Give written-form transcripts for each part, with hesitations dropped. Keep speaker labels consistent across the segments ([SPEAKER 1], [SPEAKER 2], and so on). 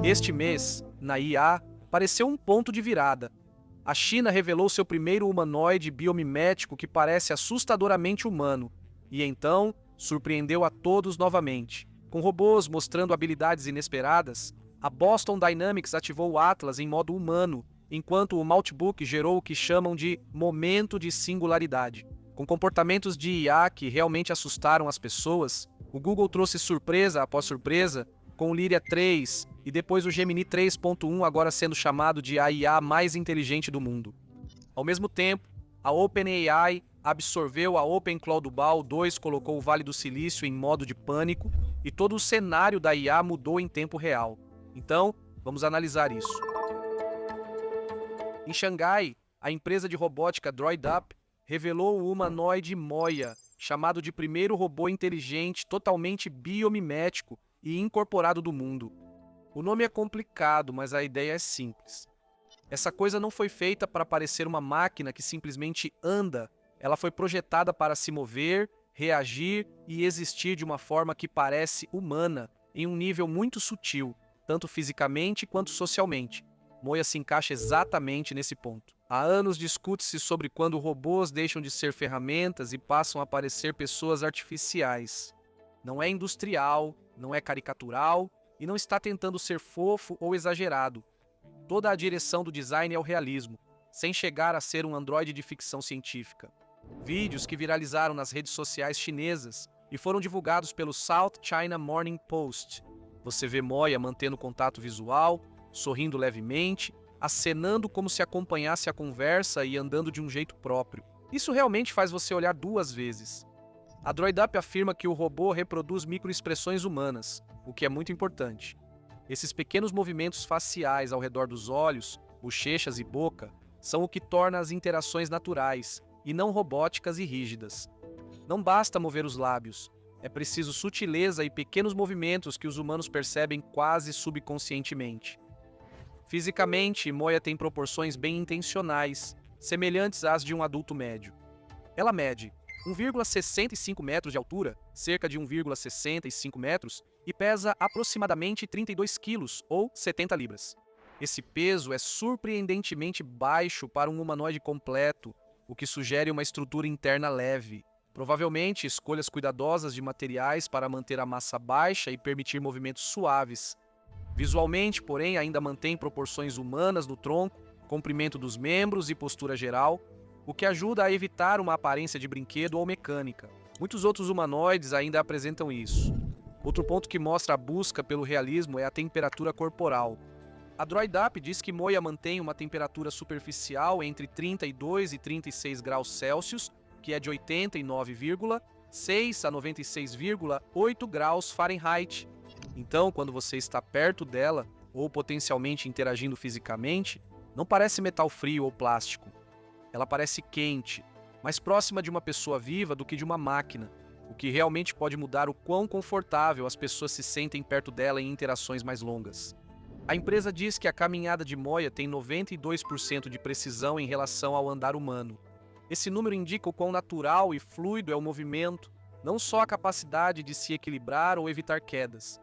[SPEAKER 1] Este mês, na IA, pareceu um ponto de virada. A China revelou seu primeiro humanoide biomimético que parece assustadoramente humano, e então surpreendeu a todos novamente. Com robôs mostrando habilidades inesperadas, a Boston Dynamics ativou o Atlas em modo humano, enquanto o Multibook gerou o que chamam de momento de singularidade. Com comportamentos de IA que realmente assustaram as pessoas, o Google trouxe surpresa após surpresa, com o Lyria 3 e depois o Gemini 3.1 agora sendo chamado de a IA mais inteligente do mundo. Ao mesmo tempo, a OpenAI absorveu a OpenClaw 2, colocou o Vale do Silício em modo de pânico e todo o cenário da IA mudou em tempo real. Então, vamos analisar isso. Em Xangai, a empresa de robótica DroidUp revelou o humanoide Moya, chamado de primeiro robô inteligente totalmente biomimético e incorporado do mundo. O nome é complicado, mas a ideia é simples. Essa coisa não foi feita para parecer uma máquina que simplesmente anda, ela foi projetada para se mover, reagir e existir de uma forma que parece humana, em um nível muito sutil, tanto fisicamente quanto socialmente. Moya se encaixa exatamente nesse ponto. Há anos discute-se sobre quando robôs deixam de ser ferramentas e passam a parecer pessoas artificiais. Não é industrial, não é caricatural e não está tentando ser fofo ou exagerado. Toda a direção do design é o realismo, sem chegar a ser um androide de ficção científica. Vídeos que viralizaram nas redes sociais chinesas e foram divulgados pelo South China Morning Post. Você vê Moya mantendo contato visual, sorrindo levemente, acenando como se acompanhasse a conversa e andando de um jeito próprio. Isso realmente faz você olhar duas vezes. A DroidUp afirma que o robô reproduz microexpressões humanas, o que é muito importante. Esses pequenos movimentos faciais ao redor dos olhos, bochechas e boca são o que torna as interações naturais, e não robóticas e rígidas. Não basta mover os lábios, é preciso sutileza e pequenos movimentos que os humanos percebem quase subconscientemente. Fisicamente, Moya tem proporções bem intencionais, semelhantes às de um adulto médio. Ela mede 1,65 metros de altura, cerca de 1,65 metros, e pesa aproximadamente 32 quilos, ou 70 libras. Esse peso é surpreendentemente baixo para um humanoide completo, o que sugere uma estrutura interna leve. Provavelmente escolhas cuidadosas de materiais para manter a massa baixa e permitir movimentos suaves. Visualmente, porém, ainda mantém proporções humanas no tronco, comprimento dos membros e postura geral, o que ajuda a evitar uma aparência de brinquedo ou mecânica. Muitos outros humanoides ainda apresentam isso. Outro ponto que mostra a busca pelo realismo é a temperatura corporal. A DroidUp diz que Moya mantém uma temperatura superficial entre 32 e 36 graus Celsius, que é de 89,6 a 96,8 graus Fahrenheit. Então, quando você está perto dela, ou potencialmente interagindo fisicamente, não parece metal frio ou plástico. Ela parece quente, mais próxima de uma pessoa viva do que de uma máquina, o que realmente pode mudar o quão confortável as pessoas se sentem perto dela em interações mais longas. A empresa diz que a caminhada de Moya tem 92% de precisão em relação ao andar humano. Esse número indica o quão natural e fluido é o movimento, não só a capacidade de se equilibrar ou evitar quedas.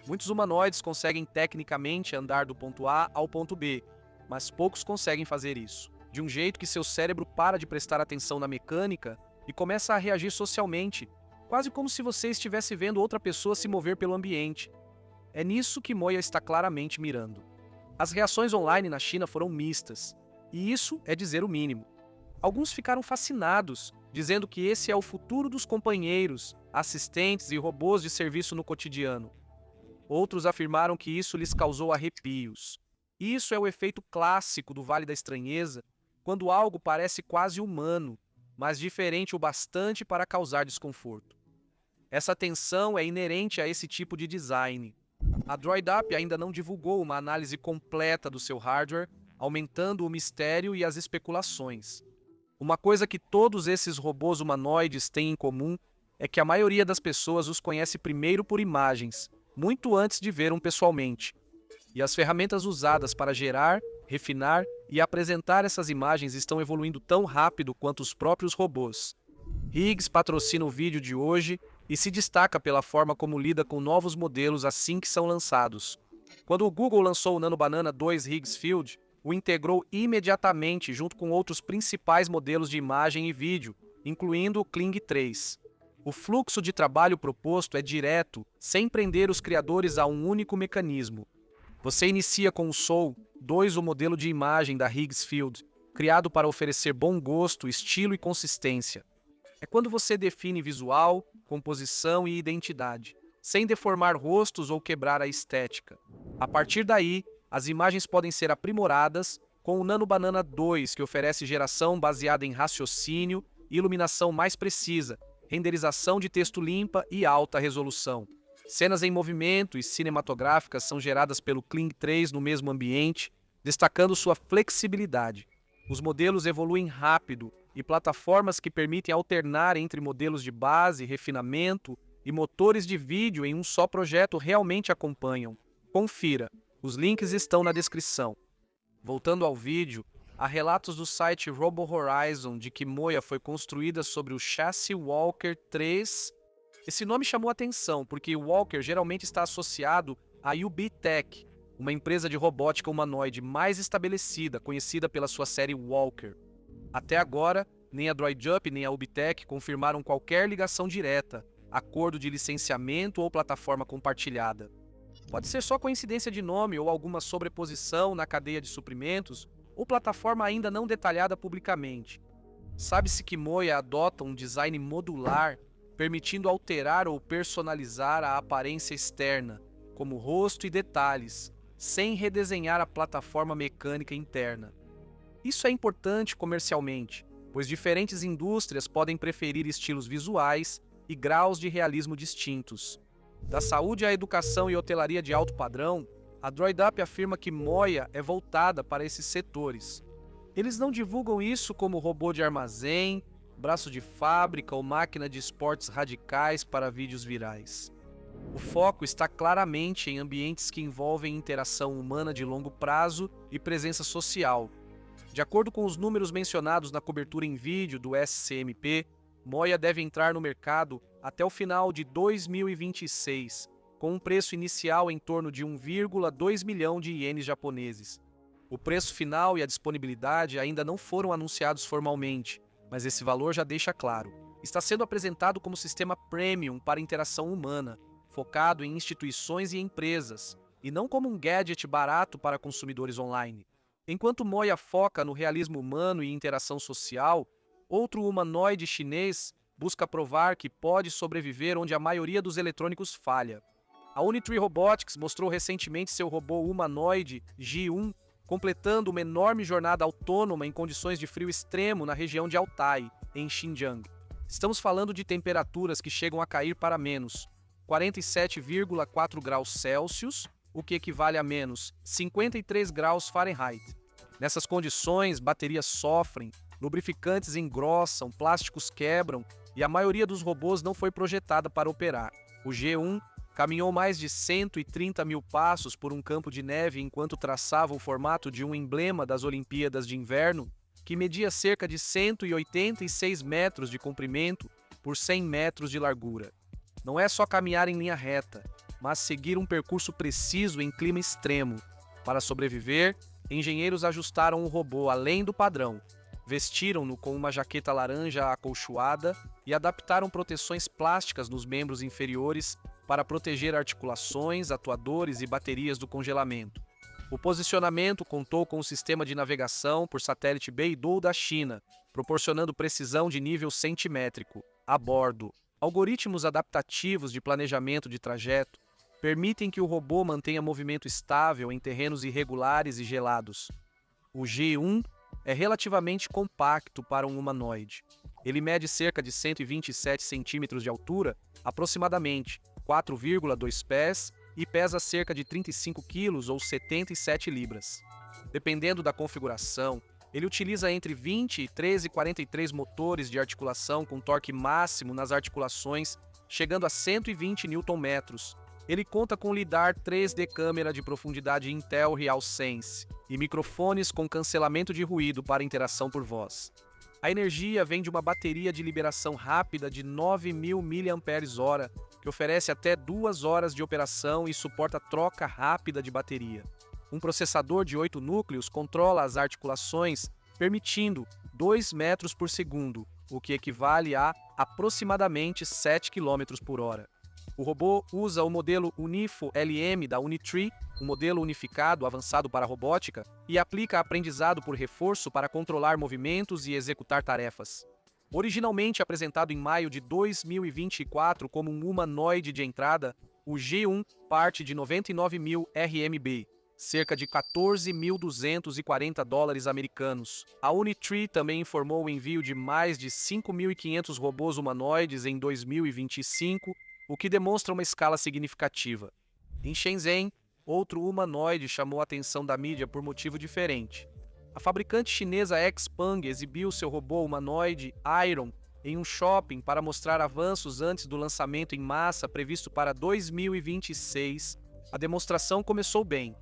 [SPEAKER 1] Muitos humanoides conseguem tecnicamente andar do ponto A ao ponto B, mas poucos conseguem fazer isso, de um jeito que seu cérebro para de prestar atenção na mecânica e começa a reagir socialmente, quase como se você estivesse vendo outra pessoa se mover pelo ambiente. É nisso que Moya está claramente mirando. As reações online na China foram mistas, e isso é dizer o mínimo. Alguns ficaram fascinados, dizendo que esse é o futuro dos companheiros, assistentes e robôs de serviço no cotidiano. Outros afirmaram que isso lhes causou arrepios. Isso é o efeito clássico do Vale da Estranheza, quando algo parece quase humano, mas diferente o bastante para causar desconforto. Essa tensão é inerente a esse tipo de design. A DroidUp ainda não divulgou uma análise completa do seu hardware, aumentando o mistério e as especulações. Uma coisa que todos esses robôs humanoides têm em comum é que a maioria das pessoas os conhece primeiro por imagens, muito antes de ver pessoalmente. E as ferramentas usadas para gerar, refinar e apresentar essas imagens estão evoluindo tão rápido quanto os próprios robôs. Higgs patrocina o vídeo de hoje e se destaca pela forma como lida com novos modelos assim que são lançados. Quando o Google lançou o Nano Banana 2 Higgs Field, o integrou imediatamente junto com outros principais modelos de imagem e vídeo, incluindo o Kling 3. O fluxo de trabalho proposto é direto, sem prender os criadores a um único mecanismo. Você inicia com o Sol 2, o modelo de imagem da Higgs Field, criado para oferecer bom gosto, estilo e consistência. É quando você define visual, composição e identidade, sem deformar rostos ou quebrar a estética. A partir daí, as imagens podem ser aprimoradas com o Nano Banana 2, que oferece geração baseada em raciocínio e iluminação mais precisa, renderização de texto limpa e alta resolução. Cenas em movimento e cinematográficas são geradas pelo Kling 3 no mesmo ambiente, destacando sua flexibilidade. Os modelos evoluem rápido e plataformas que permitem alternar entre modelos de base, refinamento e motores de vídeo em um só projeto realmente acompanham. Confira, os links estão na descrição. Voltando ao vídeo, há relatos do site Robo Horizon de que Moya foi construída sobre o chassi Walker 3. Esse nome chamou atenção porque o Walker geralmente está associado à UB-Tech, uma empresa de robótica humanoide mais estabelecida, conhecida pela sua série Walker. Até agora, nem a DroidUp nem a UB-Tech confirmaram qualquer ligação direta, acordo de licenciamento ou plataforma compartilhada. Pode ser só coincidência de nome ou alguma sobreposição na cadeia de suprimentos, ou plataforma ainda não detalhada publicamente. Sabe-se que Moya adota um design modular, permitindo alterar ou personalizar a aparência externa, como rosto e detalhes, sem redesenhar a plataforma mecânica interna. Isso é importante comercialmente, pois diferentes indústrias podem preferir estilos visuais e graus de realismo distintos. Da saúde à educação e hotelaria de alto padrão, a DroidUp afirma que Moya é voltada para esses setores. Eles não divulgam isso como robô de armazém, braço de fábrica ou máquina de esportes radicais para vídeos virais. O foco está claramente em ambientes que envolvem interação humana de longo prazo e presença social. De acordo com os números mencionados na cobertura em vídeo do SCMP, Moya deve entrar no mercado até o final de 2026, com um preço inicial em torno de 1,2 milhão de ienes japoneses. O preço final e a disponibilidade ainda não foram anunciados formalmente, mas esse valor já deixa claro. Está sendo apresentado como sistema premium para interação humana, focado em instituições e empresas, e não como um gadget barato para consumidores online. Enquanto Moya foca no realismo humano e interação social, outro humanoide chinês busca provar que pode sobreviver onde a maioria dos eletrônicos falha. A Unitree Robotics mostrou recentemente seu robô humanoide G1, completando uma enorme jornada autônoma em condições de frio extremo na região de Altai, em Xinjiang. Estamos falando de temperaturas que chegam a cair para menos 47,4 graus Celsius, o que equivale a menos 53 graus Fahrenheit. Nessas condições, baterias sofrem, lubrificantes engrossam, plásticos quebram e a maioria dos robôs não foi projetada para operar. O G1 caminhou mais de 130 mil passos por um campo de neve enquanto traçava o formato de um emblema das Olimpíadas de Inverno, que media cerca de 186 metros de comprimento por 100 metros de largura. Não é só caminhar em linha reta, mas seguir um percurso preciso em clima extremo. Para sobreviver, engenheiros ajustaram o robô além do padrão, vestiram-no com uma jaqueta laranja acolchoada e adaptaram proteções plásticas nos membros inferiores para proteger articulações, atuadores e baterias do congelamento. O posicionamento contou com um sistema de navegação por satélite Beidou da China, proporcionando precisão de nível centimétrico. A bordo, algoritmos adaptativos de planejamento de trajeto permitem que o robô mantenha movimento estável em terrenos irregulares e gelados. O G1 é relativamente compacto para um humanoide. Ele mede cerca de 127 centímetros de altura, aproximadamente 4,2 pés, e pesa cerca de 35 quilos ou 77 libras. Dependendo da configuração, ele utiliza entre 20 e 13,43 motores de articulação com torque máximo nas articulações, chegando a 120 Nm. Ele conta com lidar 3D câmera de profundidade Intel RealSense e microfones com cancelamento de ruído para interação por voz. A energia vem de uma bateria de liberação rápida de 9.000 mAh, que oferece até 2 horas de operação e suporta troca rápida de bateria. Um processador de 8 núcleos controla as articulações, permitindo 2 metros por segundo, o que equivale a aproximadamente 7 km por hora. O robô usa o modelo Unifo LM da Unitree, um modelo unificado avançado para a robótica, e aplica aprendizado por reforço para controlar movimentos e executar tarefas. Originalmente apresentado em maio de 2024 como um humanoide de entrada, o G1 parte de 99.000 RMB, cerca de 14.240 dólares americanos. A Unitree também informou o envio de mais de 5.500 robôs humanoides em 2025, o que demonstra uma escala significativa. Em Shenzhen, outro humanoide chamou a atenção da mídia por motivo diferente. A fabricante chinesa XPeng exibiu seu robô humanoide Iron em um shopping para mostrar avanços antes do lançamento em massa previsto para 2026. A demonstração começou bem.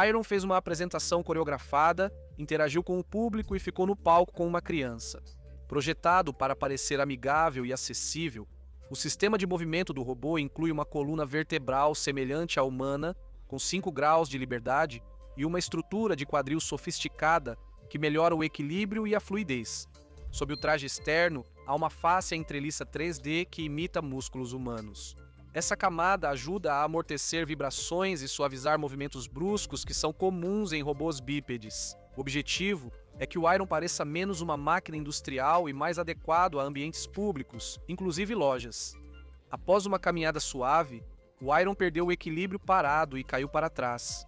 [SPEAKER 1] Iron fez uma apresentação coreografada, interagiu com o público e ficou no palco com uma criança. Projetado para parecer amigável e acessível, o sistema de movimento do robô inclui uma coluna vertebral semelhante à humana, com 5 graus de liberdade, e uma estrutura de quadril sofisticada que melhora o equilíbrio e a fluidez. Sob o traje externo, há uma face entreliça 3D que imita músculos humanos. Essa camada ajuda a amortecer vibrações e suavizar movimentos bruscos que são comuns em robôs bípedes. O objetivo é que o Iron pareça menos uma máquina industrial e mais adequado a ambientes públicos, inclusive lojas. Após uma caminhada suave, o Iron perdeu o equilíbrio parado e caiu para trás.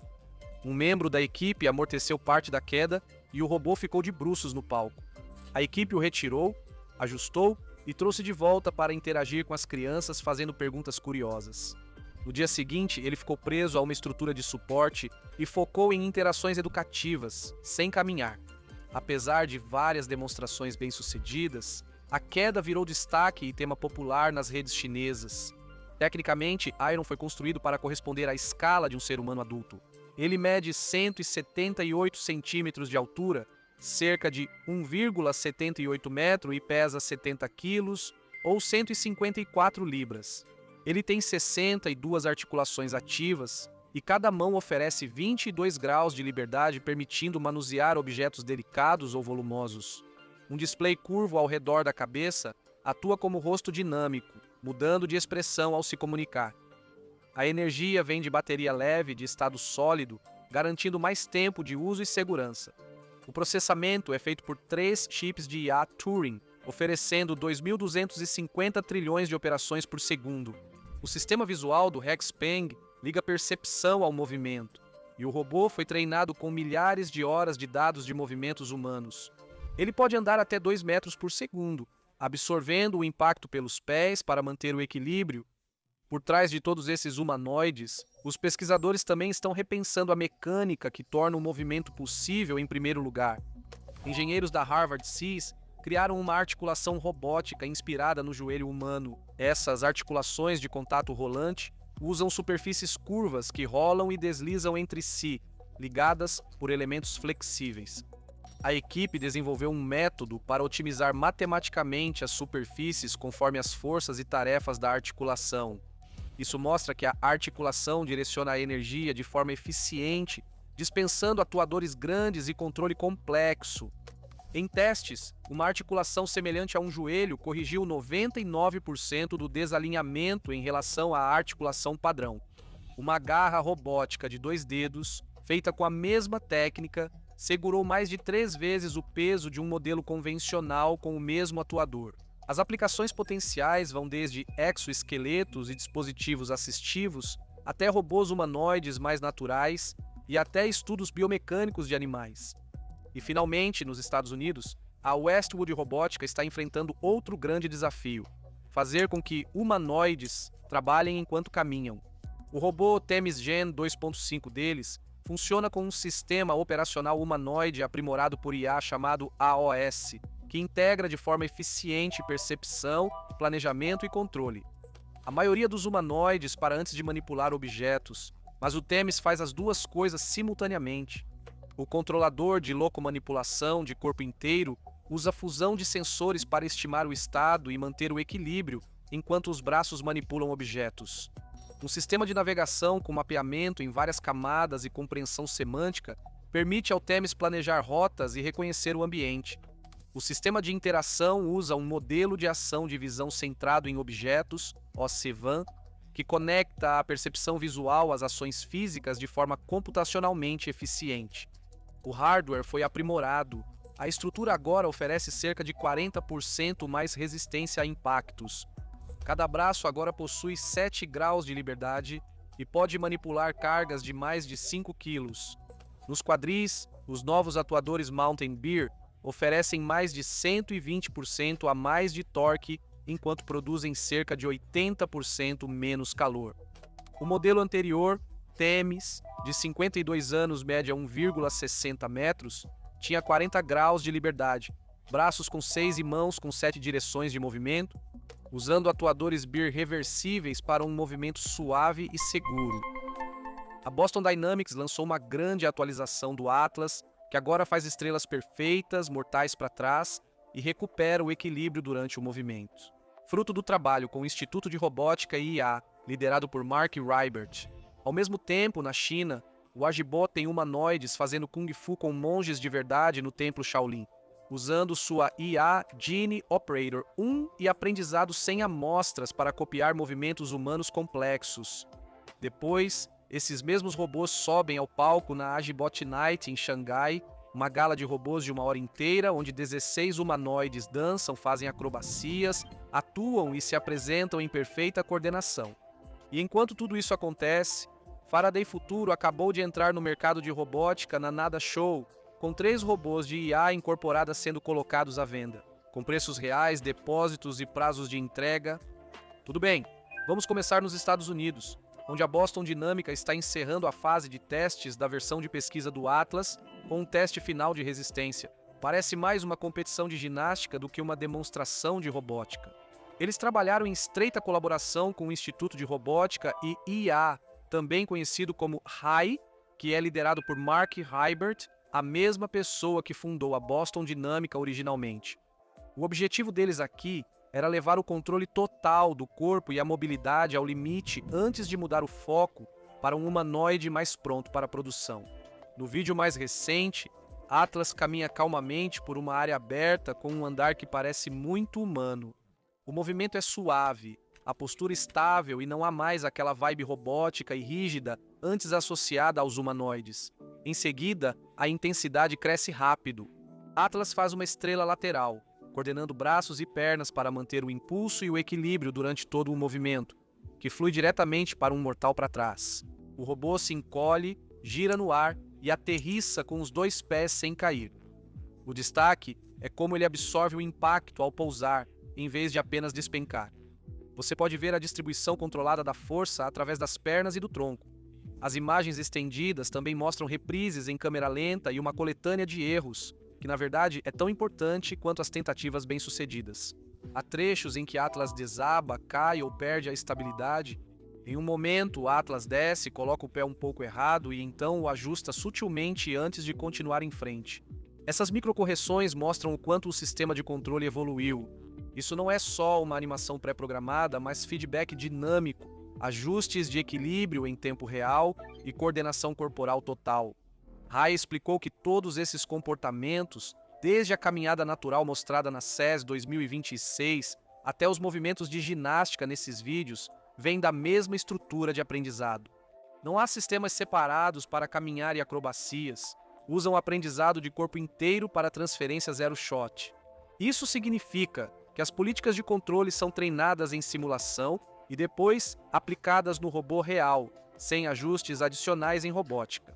[SPEAKER 1] Um membro da equipe amorteceu parte da queda e o robô ficou de bruços no palco. A equipe o retirou, ajustou e trouxe de volta para interagir com as crianças fazendo perguntas curiosas. No dia seguinte, ele ficou preso a uma estrutura de suporte e focou em interações educativas, sem caminhar. Apesar de várias demonstrações bem-sucedidas, a queda virou destaque e tema popular nas redes chinesas. Tecnicamente, Iron foi construído para corresponder à escala de um ser humano adulto. Ele mede 178 centímetros de altura, cerca de 1,78 metros e pesa 70 quilos ou 154 libras. Ele tem 62 articulações ativas e cada mão oferece 22 graus de liberdade, permitindo manusear objetos delicados ou volumosos. Um display curvo ao redor da cabeça atua como rosto dinâmico, mudando de expressão ao se comunicar. A energia vem de bateria leve de estado sólido, garantindo mais tempo de uso e segurança. O processamento é feito por 3 chips de IA Turing, oferecendo 2.250 trilhões de operações por segundo. O sistema visual do XPeng liga percepção ao movimento, e o robô foi treinado com milhares de horas de dados de movimentos humanos. Ele pode andar até 2 metros por segundo, absorvendo o impacto pelos pés para manter o equilíbrio. Por trás de todos esses humanoides, os pesquisadores também estão repensando a mecânica que torna o movimento possível em primeiro lugar. Engenheiros da Harvard SEAS criaram uma articulação robótica inspirada no joelho humano. Essas articulações de contato rolante usam superfícies curvas que rolam e deslizam entre si, ligadas por elementos flexíveis. A equipe desenvolveu um método para otimizar matematicamente as superfícies conforme as forças e tarefas da articulação. Isso mostra que a articulação direciona a energia de forma eficiente, dispensando atuadores grandes e controle complexo. Em testes, uma articulação semelhante a um joelho corrigiu 99% do desalinhamento em relação à articulação padrão. Uma garra robótica de 2 dedos, feita com a mesma técnica, segurou mais de 3 vezes o peso de um modelo convencional com o mesmo atuador. As aplicações potenciais vão desde exoesqueletos e dispositivos assistivos até robôs humanoides mais naturais e até estudos biomecânicos de animais. E finalmente, nos Estados Unidos, a Westwood Robótica está enfrentando outro grande desafio: fazer com que humanoides trabalhem enquanto caminham. O robô Themis Gen 2.5 deles funciona com um sistema operacional humanoide aprimorado por IA chamado AOS, que integra de forma eficiente percepção, planejamento e controle. A maioria dos humanoides para antes de manipular objetos, mas o Themis faz as duas coisas simultaneamente. O controlador de locomanipulação de corpo inteiro usa fusão de sensores para estimar o estado e manter o equilíbrio enquanto os braços manipulam objetos. Um sistema de navegação com mapeamento em várias camadas e compreensão semântica permite ao Themis planejar rotas e reconhecer o ambiente. O sistema de interação usa um modelo de ação de visão centrado em objetos, OCVAN, que conecta a percepção visual às ações físicas de forma computacionalmente eficiente. O hardware foi aprimorado. A estrutura agora oferece cerca de 40% mais resistência a impactos. Cada braço agora possui 7 graus de liberdade e pode manipular cargas de mais de 5 quilos. Nos quadris, os novos atuadores Mountain Bear oferecem mais de 120% a mais de torque, enquanto produzem cerca de 80% menos calor. O modelo anterior, Themis, de 52 anos, média 1,60 metros, tinha 40 graus de liberdade, braços com 6 e mãos com 7 direções de movimento, usando atuadores Bear reversíveis para um movimento suave e seguro. A Boston Dynamics lançou uma grande atualização do Atlas, que agora faz estrelas perfeitas, mortais para trás e recupera o equilíbrio durante o movimento. Fruto do trabalho com o Instituto de Robótica e IA, liderado por Mark Ribert. Ao mesmo tempo, na China, o Agibot tem humanoides fazendo Kung Fu com monges de verdade no templo Shaolin, usando sua IA Genie Operator 1 e aprendizado sem amostras para copiar movimentos humanos complexos. Depois, esses mesmos robôs sobem ao palco na Agibot Night em Xangai, uma gala de robôs de 1 hora inteira, onde 16 humanoides dançam, fazem acrobacias, atuam e se apresentam em perfeita coordenação. E enquanto tudo isso acontece, Faraday Futuro acabou de entrar no mercado de robótica na Nada Show, com 3 robôs de IA incorporadas sendo colocados à venda, com preços reais, depósitos e prazos de entrega. Tudo bem, vamos começar nos Estados Unidos, onde a Boston Dynamics está encerrando a fase de testes da versão de pesquisa do Atlas com um teste final de resistência. Parece mais uma competição de ginástica do que uma demonstração de robótica. Eles trabalharam em estreita colaboração com o Instituto de Robótica e IA, também conhecido como RAI, que é liderado por Mark Ribert, a mesma pessoa que fundou a Boston Dynamics originalmente. O objetivo deles aqui era levar o controle total do corpo e a mobilidade ao limite antes de mudar o foco para um humanoide mais pronto para a produção. No vídeo mais recente, Atlas caminha calmamente por uma área aberta com um andar que parece muito humano. O movimento é suave, a postura estável e não há mais aquela vibe robótica e rígida antes associada aos humanoides. Em seguida, a intensidade cresce rápido. Atlas faz uma estrela lateral, coordenando braços e pernas para manter o impulso e o equilíbrio durante todo o movimento, que flui diretamente para um mortal para trás. O robô se encolhe, gira no ar e aterrissa com os 2 pés sem cair. O destaque é como ele absorve o impacto ao pousar, em vez de apenas despencar. Você pode ver a distribuição controlada da força através das pernas e do tronco. As imagens estendidas também mostram reprises em câmera lenta e uma coletânea de erros, que na verdade é tão importante quanto as tentativas bem-sucedidas. Há trechos em que Atlas desaba, cai ou perde a estabilidade. Em um momento, o Atlas desce, coloca o pé um pouco errado e então o ajusta sutilmente antes de continuar em frente. Essas microcorreções mostram o quanto o sistema de controle evoluiu. Isso não é só uma animação pré-programada, mas feedback dinâmico, ajustes de equilíbrio em tempo real e coordenação corporal total. Rai explicou que todos esses comportamentos, desde a caminhada natural mostrada na CES 2026 até os movimentos de ginástica nesses vídeos, vêm da mesma estrutura de aprendizado. Não há sistemas separados para caminhar e acrobacias. Usam aprendizado de corpo inteiro para transferência zero shot. Isso significa que as políticas de controle são treinadas em simulação e depois aplicadas no robô real, sem ajustes adicionais em robótica.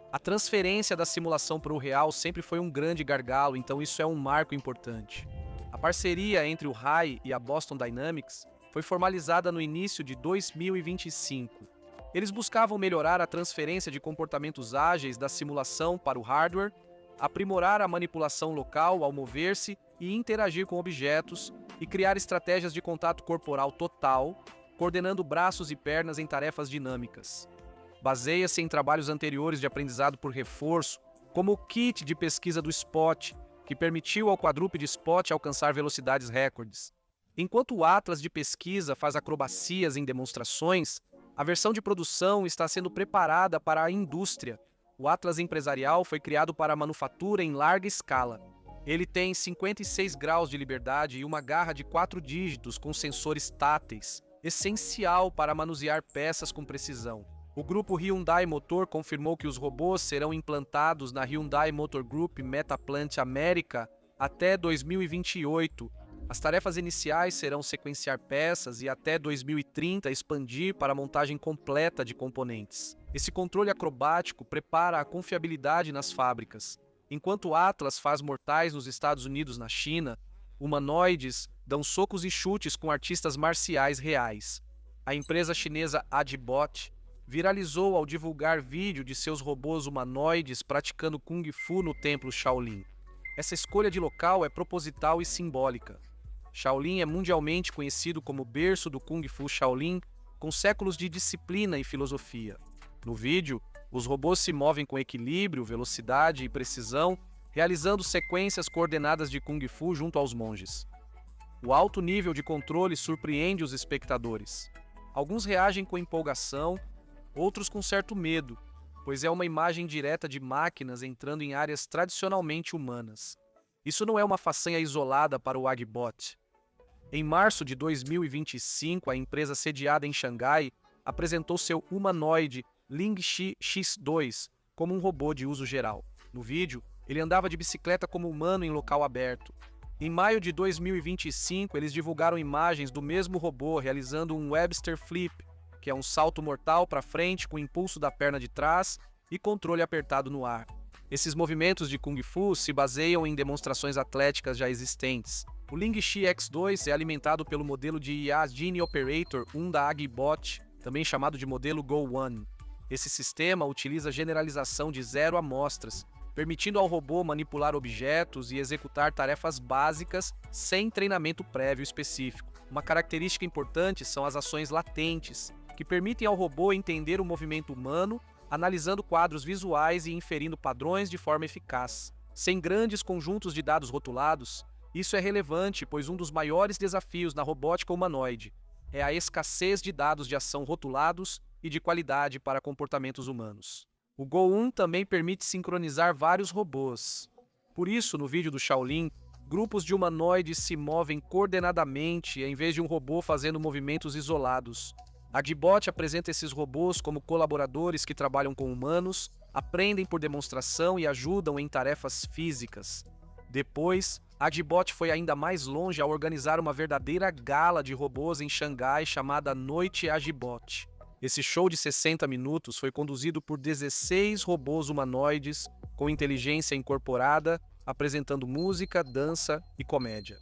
[SPEAKER 1] A transferência da simulação para o real sempre foi um grande gargalo, então isso é um marco importante. A parceria entre o RAI e a Boston Dynamics foi formalizada no início de 2025. Eles buscavam melhorar a transferência de comportamentos ágeis da simulação para o hardware, aprimorar a manipulação local ao mover-se e interagir com objetos e criar estratégias de contato corporal total, coordenando braços e pernas em tarefas dinâmicas. Baseia-se em trabalhos anteriores de aprendizado por reforço, como o kit de pesquisa do Spot, que permitiu ao quadrúpede Spot alcançar velocidades recordes. Enquanto o Atlas de pesquisa faz acrobacias em demonstrações, a versão de produção está sendo preparada para a indústria. O Atlas empresarial foi criado para a manufatura em larga escala. Ele tem 56 graus de liberdade e uma garra de 4 dígitos com sensores táteis, essencial para manusear peças com precisão. O grupo Hyundai Motor confirmou que os robôs serão implantados na Hyundai Motor Group Metaplant América até 2028. As tarefas iniciais serão sequenciar peças e até 2030 expandir para a montagem completa de componentes. Esse controle acrobático prepara a confiabilidade nas fábricas. Enquanto o Atlas faz mortais nos Estados Unidos e na China, humanoides dão socos e chutes com artistas marciais reais. A empresa chinesa Adibot viralizou ao divulgar vídeo de seus robôs humanoides praticando Kung Fu no templo Shaolin. Essa escolha de local é proposital e simbólica. Shaolin é mundialmente conhecido como berço do Kung Fu Shaolin, com séculos de disciplina e filosofia. No vídeo, os robôs se movem com equilíbrio, velocidade e precisão, realizando sequências coordenadas de Kung Fu junto aos monges. O alto nível de controle surpreende os espectadores. Alguns reagem com empolgação, outros com certo medo, pois é uma imagem direta de máquinas entrando em áreas tradicionalmente humanas. Isso não é uma façanha isolada para o Agbot. Em março de 2025, a empresa sediada em Xangai apresentou seu humanoide Lingxi X2 como um robô de uso geral. No vídeo, ele andava de bicicleta como humano em local aberto. Em maio de 2025, eles divulgaram imagens do mesmo robô realizando um Webster Flip, que é um salto mortal para frente com impulso da perna de trás e controle apertado no ar. Esses movimentos de Kung Fu se baseiam em demonstrações atléticas já existentes. O Lingxi X2 é alimentado pelo modelo de IA Gene Operator 1 da Agbot, também chamado de modelo Go-1. Esse sistema utiliza generalização de 0 amostras, permitindo ao robô manipular objetos e executar tarefas básicas sem treinamento prévio específico. Uma característica importante são as ações latentes, que permitem ao robô entender o movimento humano, analisando quadros visuais e inferindo padrões de forma eficaz. Sem grandes conjuntos de dados rotulados, isso é relevante, pois um dos maiores desafios na robótica humanoide é a escassez de dados de ação rotulados e de qualidade para comportamentos humanos. O Go-1 também permite sincronizar vários robôs. Por isso, no vídeo do Shaolin, grupos de humanoides se movem coordenadamente em vez de um robô fazendo movimentos isolados. A Agbot apresenta esses robôs como colaboradores que trabalham com humanos, aprendem por demonstração e ajudam em tarefas físicas. Depois, a Agbot foi ainda mais longe ao organizar uma verdadeira gala de robôs em Xangai chamada Noite Agbot. Esse show de 60 minutos foi conduzido por 16 robôs humanoides com inteligência incorporada, apresentando música, dança e comédia.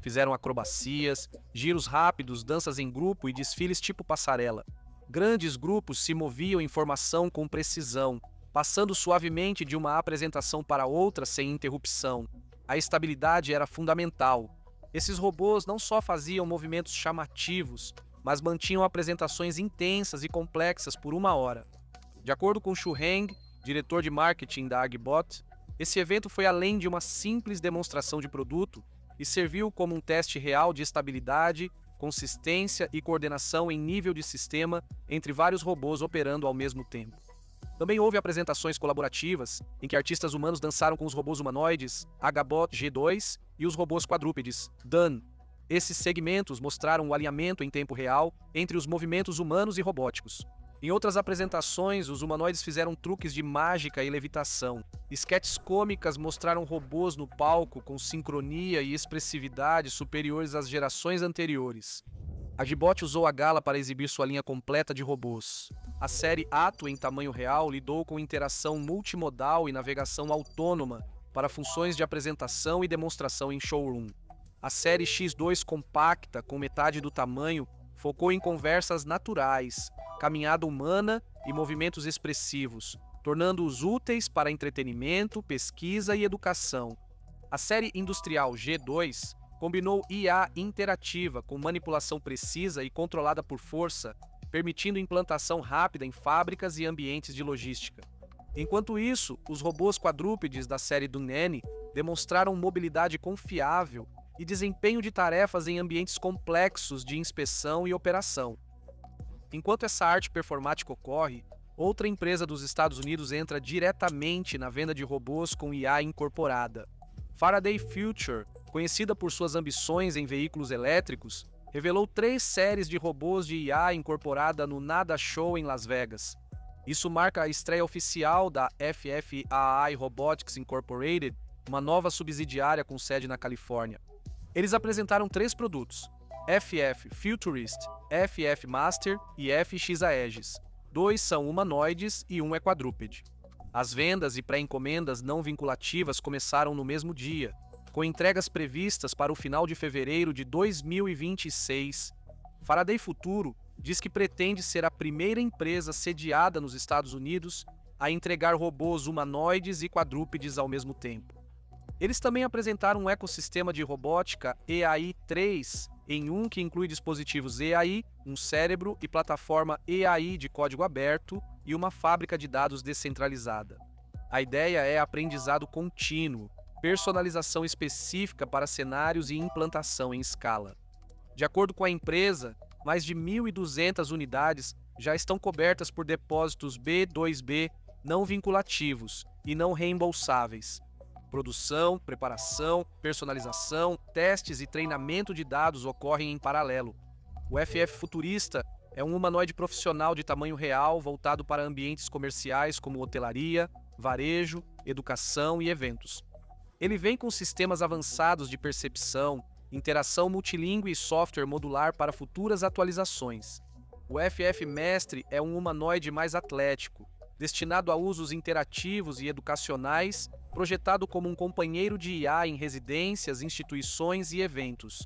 [SPEAKER 1] Fizeram acrobacias, giros rápidos, danças em grupo e desfiles tipo passarela. Grandes grupos se moviam em formação com precisão, passando suavemente de uma apresentação para outra sem interrupção. A estabilidade era fundamental. Esses robôs não só faziam movimentos chamativos, mas mantinham apresentações intensas e complexas por 1 hora. De acordo com Xu Heng, diretor de marketing da Agbot, esse evento foi além de uma simples demonstração de produto e serviu como um teste real de estabilidade, consistência e coordenação em nível de sistema entre vários robôs operando ao mesmo tempo. Também houve apresentações colaborativas, em que artistas humanos dançaram com os robôs humanoides Agbot G2 e os robôs quadrúpedes Dan. Esses segmentos mostraram o alinhamento em tempo real entre os movimentos humanos e robóticos. Em outras apresentações, os humanoides fizeram truques de mágica e levitação. Esquetes cômicas mostraram robôs no palco com sincronia e expressividade superiores às gerações anteriores. A Agbot usou a gala para exibir sua linha completa de robôs. A série Ato em tamanho real lidou com interação multimodal e navegação autônoma para funções de apresentação e demonstração em showroom. A série X2 compacta, com metade do tamanho, focou em conversas naturais, caminhada humana e movimentos expressivos, tornando-os úteis para entretenimento, pesquisa e educação. A série industrial G2 combinou IA interativa com manipulação precisa e controlada por força, permitindo implantação rápida em fábricas e ambientes de logística. Enquanto isso, os robôs quadrúpedes da série Dunene demonstraram mobilidade confiável e desempenho de tarefas em ambientes complexos de inspeção e operação. Enquanto essa arte performática ocorre, outra empresa dos Estados Unidos entra diretamente na venda de robôs com IA incorporada. Faraday Future, conhecida por suas ambições em veículos elétricos, revelou 3 séries de robôs de IA incorporada no NADA Show em Las Vegas. Isso marca a estreia oficial da FFAI Robotics Incorporated, uma nova subsidiária com sede na Califórnia. Eles apresentaram 3 produtos: FF Futurist, FF Master e FX Aegis. 2 são humanoides e 1 é quadrúpede. As vendas e pré-encomendas não vinculativas começaram no mesmo dia, com entregas previstas para o final de fevereiro de 2026. Faraday Futuro diz que pretende ser a primeira empresa sediada nos Estados Unidos a entregar robôs humanoides e quadrúpedes ao mesmo tempo. Eles também apresentaram um ecossistema de robótica EAI 3, em um que inclui dispositivos EAI, um cérebro e plataforma EAI de código aberto e uma fábrica de dados descentralizada. A ideia é aprendizado contínuo, personalização específica para cenários e implantação em escala. De acordo com a empresa, mais de 1.200 unidades já estão cobertas por depósitos B2B não vinculativos e não reembolsáveis. Produção, preparação, personalização, testes e treinamento de dados ocorrem em paralelo. O FF Futurista é um humanoide profissional de tamanho real voltado para ambientes comerciais como hotelaria, varejo, educação e eventos. Ele vem com sistemas avançados de percepção, interação multilíngue e software modular para futuras atualizações. O FF Mestre é um humanoide mais atlético, destinado a usos interativos e educacionais, projetado como um companheiro de IA em residências, instituições e eventos.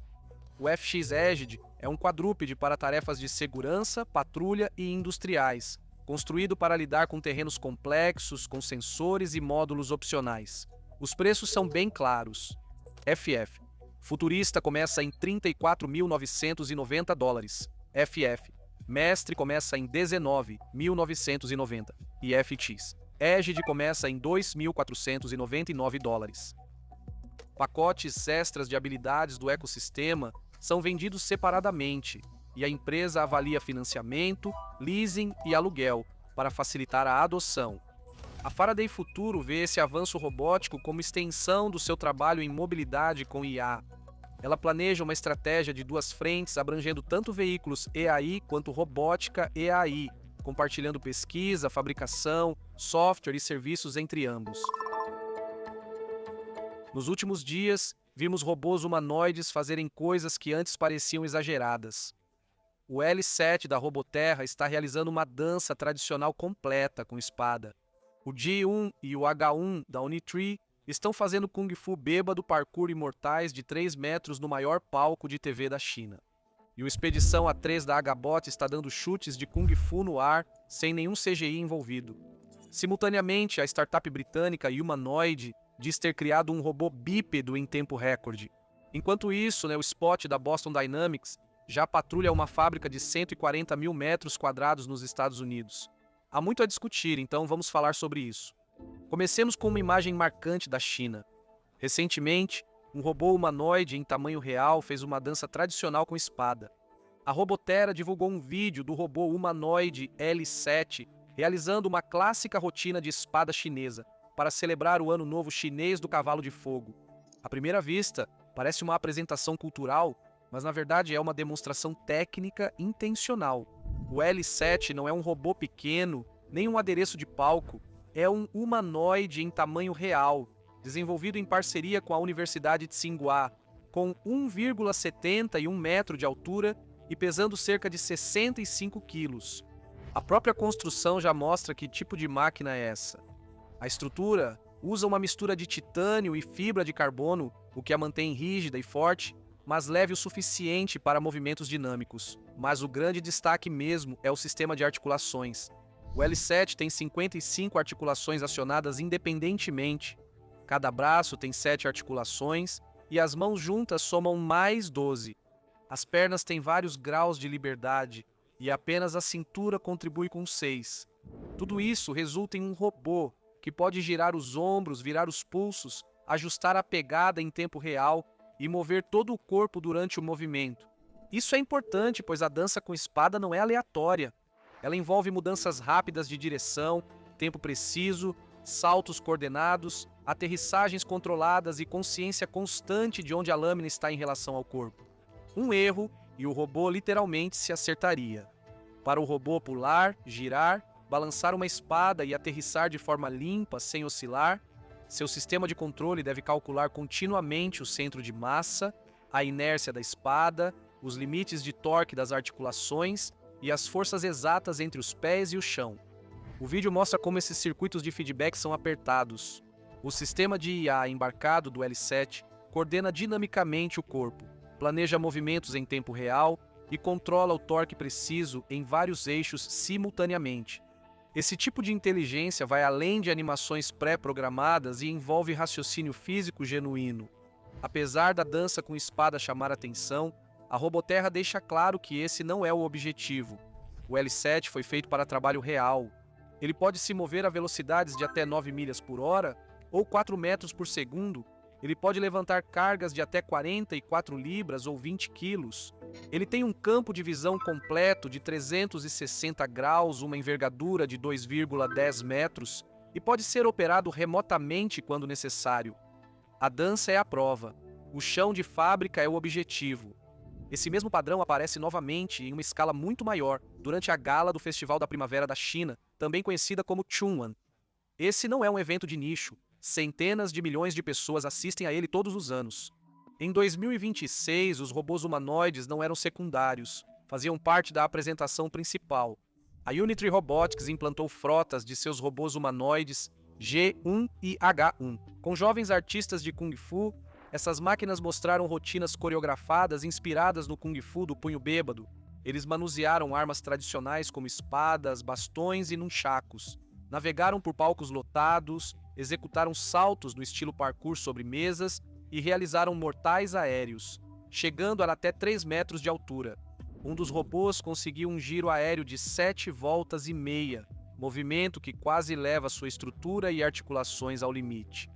[SPEAKER 1] O FX Agid é um quadrúpede para tarefas de segurança, patrulha e industriais, construído para lidar com terrenos complexos, com sensores e módulos opcionais. Os preços são bem claros. FF Futurista começa em $34.990. FF Mestre começa em $19.990 e FX Agid começa em $2.499. Pacotes extras de habilidades do ecossistema são vendidos separadamente e a empresa avalia financiamento, leasing e aluguel para facilitar a adoção. A Faraday Futuro vê esse avanço robótico como extensão do seu trabalho em mobilidade com IA. Ela planeja uma estratégia de 2 frentes abrangendo tanto veículos EAI quanto robótica EAI, compartilhando pesquisa, fabricação, software e serviços entre ambos. Nos últimos dias, vimos robôs humanoides fazerem coisas que antes pareciam exageradas. O L7 da Roboterra está realizando uma dança tradicional completa com espada. O G1 e o H1 da Unitree estão fazendo Kung Fu bêbado parkour imortais de 3 metros no maior palco de TV da China. E o Expedição A3 da Hbot está dando chutes de Kung Fu no ar sem nenhum CGI envolvido. Simultaneamente, a startup britânica Humanoid diz ter criado um robô bípedo em tempo recorde. Enquanto isso, o Spot da Boston Dynamics já patrulha uma fábrica de 140 mil metros quadrados nos Estados Unidos. Há muito a discutir, então vamos falar sobre isso. Comecemos com uma imagem marcante da China. Recentemente, um robô humanoide em tamanho real fez uma dança tradicional com espada. A Roboterra divulgou um vídeo do robô humanoide L7 realizando uma clássica rotina de espada chinesa para celebrar o Ano Novo Chinês do Cavalo de Fogo. À primeira vista, parece uma apresentação cultural, mas na verdade é uma demonstração técnica intencional. O L7 não é um robô pequeno, nem um adereço de palco, é um humanoide em tamanho real, desenvolvido em parceria com a Universidade de Tsinghua, com 1,71 metro de altura e pesando cerca de 65 quilos. A própria construção já mostra que tipo de máquina é essa. A estrutura usa uma mistura de titânio e fibra de carbono, o que a mantém rígida e forte, mas leve o suficiente para movimentos dinâmicos. Mas o grande destaque mesmo é o sistema de articulações. O L7 tem 55 articulações acionadas independentemente. Cada braço tem 7 articulações e as mãos juntas somam mais 12. As pernas têm vários graus de liberdade e apenas a cintura contribui com 6. Tudo isso resulta em um robô que pode girar os ombros, virar os pulsos, ajustar a pegada em tempo real e mover todo o corpo durante o movimento. Isso é importante, pois a dança com espada não é aleatória. Ela envolve mudanças rápidas de direção, tempo preciso, saltos coordenados, aterrissagens controladas e consciência constante de onde a lâmina está em relação ao corpo. Um erro e o robô literalmente se acertaria. Para o robô pular, girar, balançar uma espada e aterrissar de forma limpa, sem oscilar, seu sistema de controle deve calcular continuamente o centro de massa, a inércia da espada, os limites de torque das articulações e as forças exatas entre os pés e o chão. O vídeo mostra como esses circuitos de feedback são apertados. O sistema de IA embarcado do L7 coordena dinamicamente o corpo, planeja movimentos em tempo real e controla o torque preciso em vários eixos simultaneamente. Esse tipo de inteligência vai além de animações pré-programadas e envolve raciocínio físico genuíno. Apesar da dança com espada chamar atenção, a Roboterra deixa claro que esse não é o objetivo. O L7 foi feito para trabalho real. Ele pode se mover a velocidades de até 9 milhas por hora ou 4 metros por segundo. Ele pode levantar cargas de até 44 libras ou 20 quilos. Ele tem um campo de visão completo de 360 graus, uma envergadura de 2,10 metros e pode ser operado remotamente quando necessário. A dança é a prova. O chão de fábrica é o objetivo. Esse mesmo padrão aparece novamente em uma escala muito maior durante a gala do Festival da Primavera da China, também conhecida como Chunwan. Esse não é um evento de nicho. Centenas de milhões de pessoas assistem a ele todos os anos. Em 2026, os robôs humanoides não eram secundários, faziam parte da apresentação principal. A Unitree Robotics implantou frotas de seus robôs humanoides G1 e H1. Com jovens artistas de Kung Fu, essas máquinas mostraram rotinas coreografadas inspiradas no Kung Fu do punho bêbado. Eles manusearam armas tradicionais como espadas, bastões e nunchakos. Navegaram por palcos lotados, executaram saltos no estilo parkour sobre mesas e realizaram mortais aéreos, chegando a até 3 metros de altura. Um dos robôs conseguiu um giro aéreo de 7 voltas e meia, movimento que quase leva sua estrutura e articulações ao limite.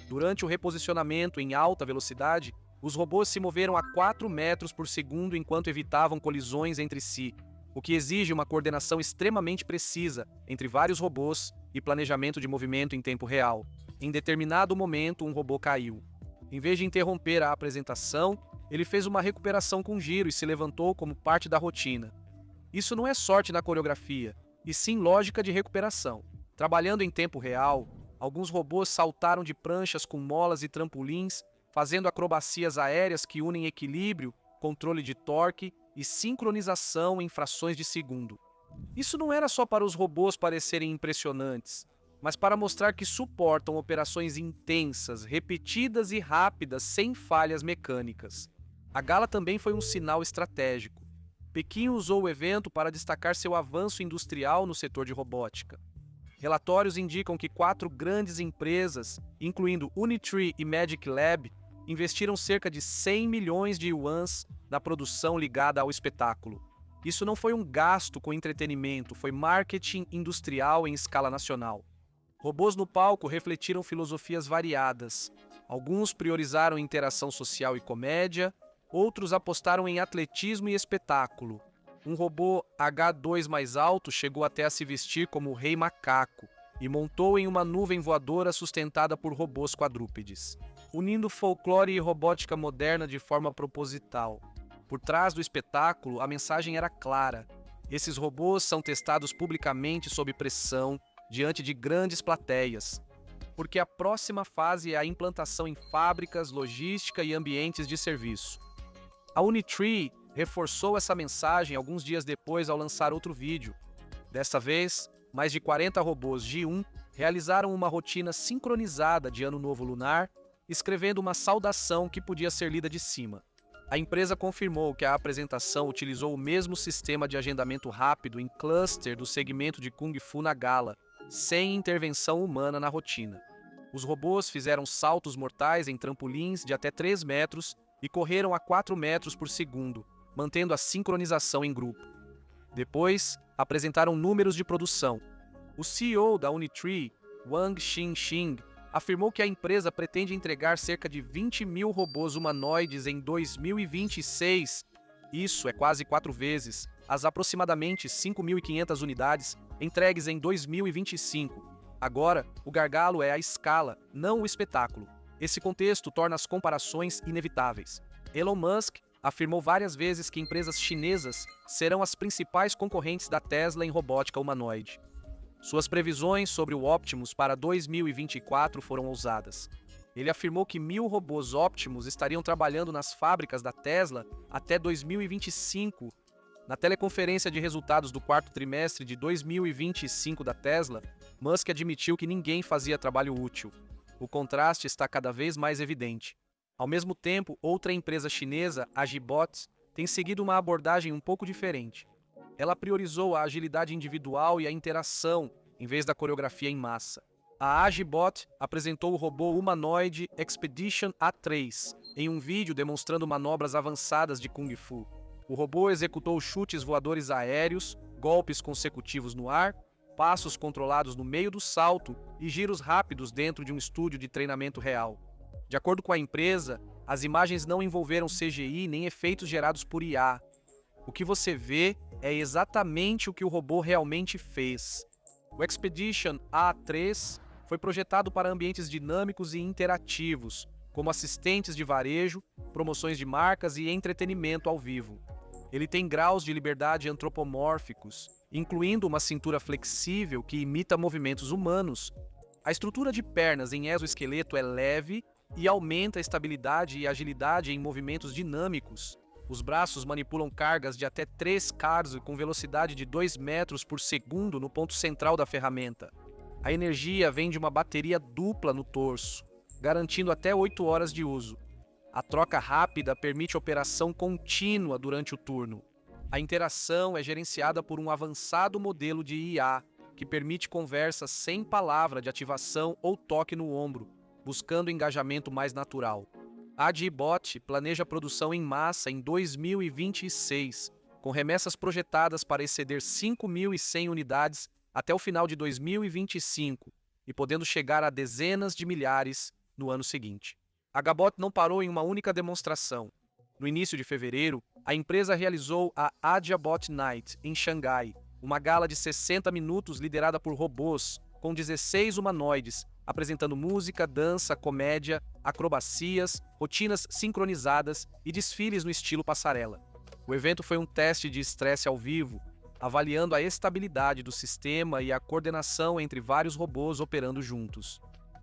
[SPEAKER 1] Durante o reposicionamento em alta velocidade, os robôs se moveram a 4 metros por segundo enquanto evitavam colisões entre si, o que exige uma coordenação extremamente precisa entre vários robôs e planejamento de movimento em tempo real. Em determinado momento, um robô caiu. Em vez de interromper a apresentação, ele fez uma recuperação com giro e se levantou como parte da rotina. Isso não é sorte na coreografia, e sim lógica de recuperação. Trabalhando em tempo real, alguns robôs saltaram de pranchas com molas e trampolins, fazendo acrobacias aéreas que unem equilíbrio, controle de torque e sincronização em frações de segundo. Isso não era só para os robôs parecerem impressionantes, mas para mostrar que suportam operações intensas, repetidas e rápidas sem falhas mecânicas. A gala também foi um sinal estratégico. Pequim usou o evento para destacar seu avanço industrial no setor de robótica. Relatórios indicam que 4 grandes empresas, incluindo Unitree e Magic Lab, investiram cerca de 100 milhões de yuans na produção ligada ao espetáculo. Isso não foi um gasto com entretenimento, foi marketing industrial em escala nacional. Robôs no palco refletiram filosofias variadas. Alguns priorizaram interação social e comédia, outros apostaram em atletismo e espetáculo. Um robô H2 mais alto chegou até a se vestir como o Rei Macaco e montou em uma nuvem voadora sustentada por robôs quadrúpedes, unindo folclore e robótica moderna de forma proposital. Por trás do espetáculo, a mensagem era clara. Esses robôs são testados publicamente sob pressão, diante de grandes plateias, porque a próxima fase é a implantação em fábricas, logística e ambientes de serviço. A Unitree reforçou essa mensagem alguns dias depois ao lançar outro vídeo. Desta vez, mais de 40 robôs G1 realizaram uma rotina sincronizada de Ano Novo Lunar, escrevendo uma saudação que podia ser lida de cima. A empresa confirmou que a apresentação utilizou o mesmo sistema de agendamento rápido em cluster do segmento de Kung Fu na gala, sem intervenção humana na rotina. Os robôs fizeram saltos mortais em trampolins de até 3 metros e correram a 4 metros por segundo, mantendo a sincronização em grupo. Depois, apresentaram números de produção. O CEO da Unitree, Wang Xinxing, afirmou que a empresa pretende entregar cerca de 20 mil robôs humanoides em 2026. Isso é quase 4 vezes as aproximadamente 5.500 unidades entregues em 2025. Agora, o gargalo é a escala, não o espetáculo. Esse contexto torna as comparações inevitáveis. Elon Musk afirmou várias vezes que empresas chinesas serão as principais concorrentes da Tesla em robótica humanoide. Suas previsões sobre o Optimus para 2024 foram ousadas. Ele afirmou que 1.000 robôs Optimus estariam trabalhando nas fábricas da Tesla até 2025. Na teleconferência de resultados do quarto trimestre de 2025 da Tesla, Musk admitiu que ninguém fazia trabalho útil. O contraste está cada vez mais evidente. Ao mesmo tempo, outra empresa chinesa, a Agibot, tem seguido uma abordagem um pouco diferente. Ela priorizou a agilidade individual e a interação, em vez da coreografia em massa. A Agibot apresentou o robô humanoide Expedition A3 em um vídeo demonstrando manobras avançadas de Kung Fu. O robô executou chutes voadores aéreos, golpes consecutivos no ar, passos controlados no meio do salto e giros rápidos dentro de um estúdio de treinamento real. De acordo com a empresa, as imagens não envolveram CGI nem efeitos gerados por IA. O que você vê é exatamente o que o robô realmente fez. O Expedition A3 foi projetado para ambientes dinâmicos e interativos, como assistentes de varejo, promoções de marcas e entretenimento ao vivo. Ele tem graus de liberdade antropomórficos, incluindo uma cintura flexível que imita movimentos humanos. A estrutura de pernas em exoesqueleto é leve e aumenta a estabilidade e agilidade em movimentos dinâmicos. Os braços manipulam cargas de até 3 kg com velocidade de 2 metros por segundo no ponto central da ferramenta. A energia vem de uma bateria dupla no torso, garantindo até 8 horas de uso. A troca rápida permite operação contínua durante o turno. A interação é gerenciada por um avançado modelo de IA, que permite conversas sem palavra de ativação ou toque no ombro, buscando engajamento mais natural. A Agibot planeja produção em massa em 2026, com remessas projetadas para exceder 5.100 unidades até o final de 2025 e podendo chegar a dezenas de milhares no ano seguinte. A Agibot não parou em uma única demonstração. No início de fevereiro, a empresa realizou a Agibot Night em Xangai, uma gala de 60 minutos liderada por robôs, com 16 humanoides, apresentando música, dança, comédia, acrobacias, rotinas sincronizadas e desfiles no estilo passarela. O evento foi um teste de estresse ao vivo, avaliando a estabilidade do sistema e a coordenação entre vários robôs operando juntos.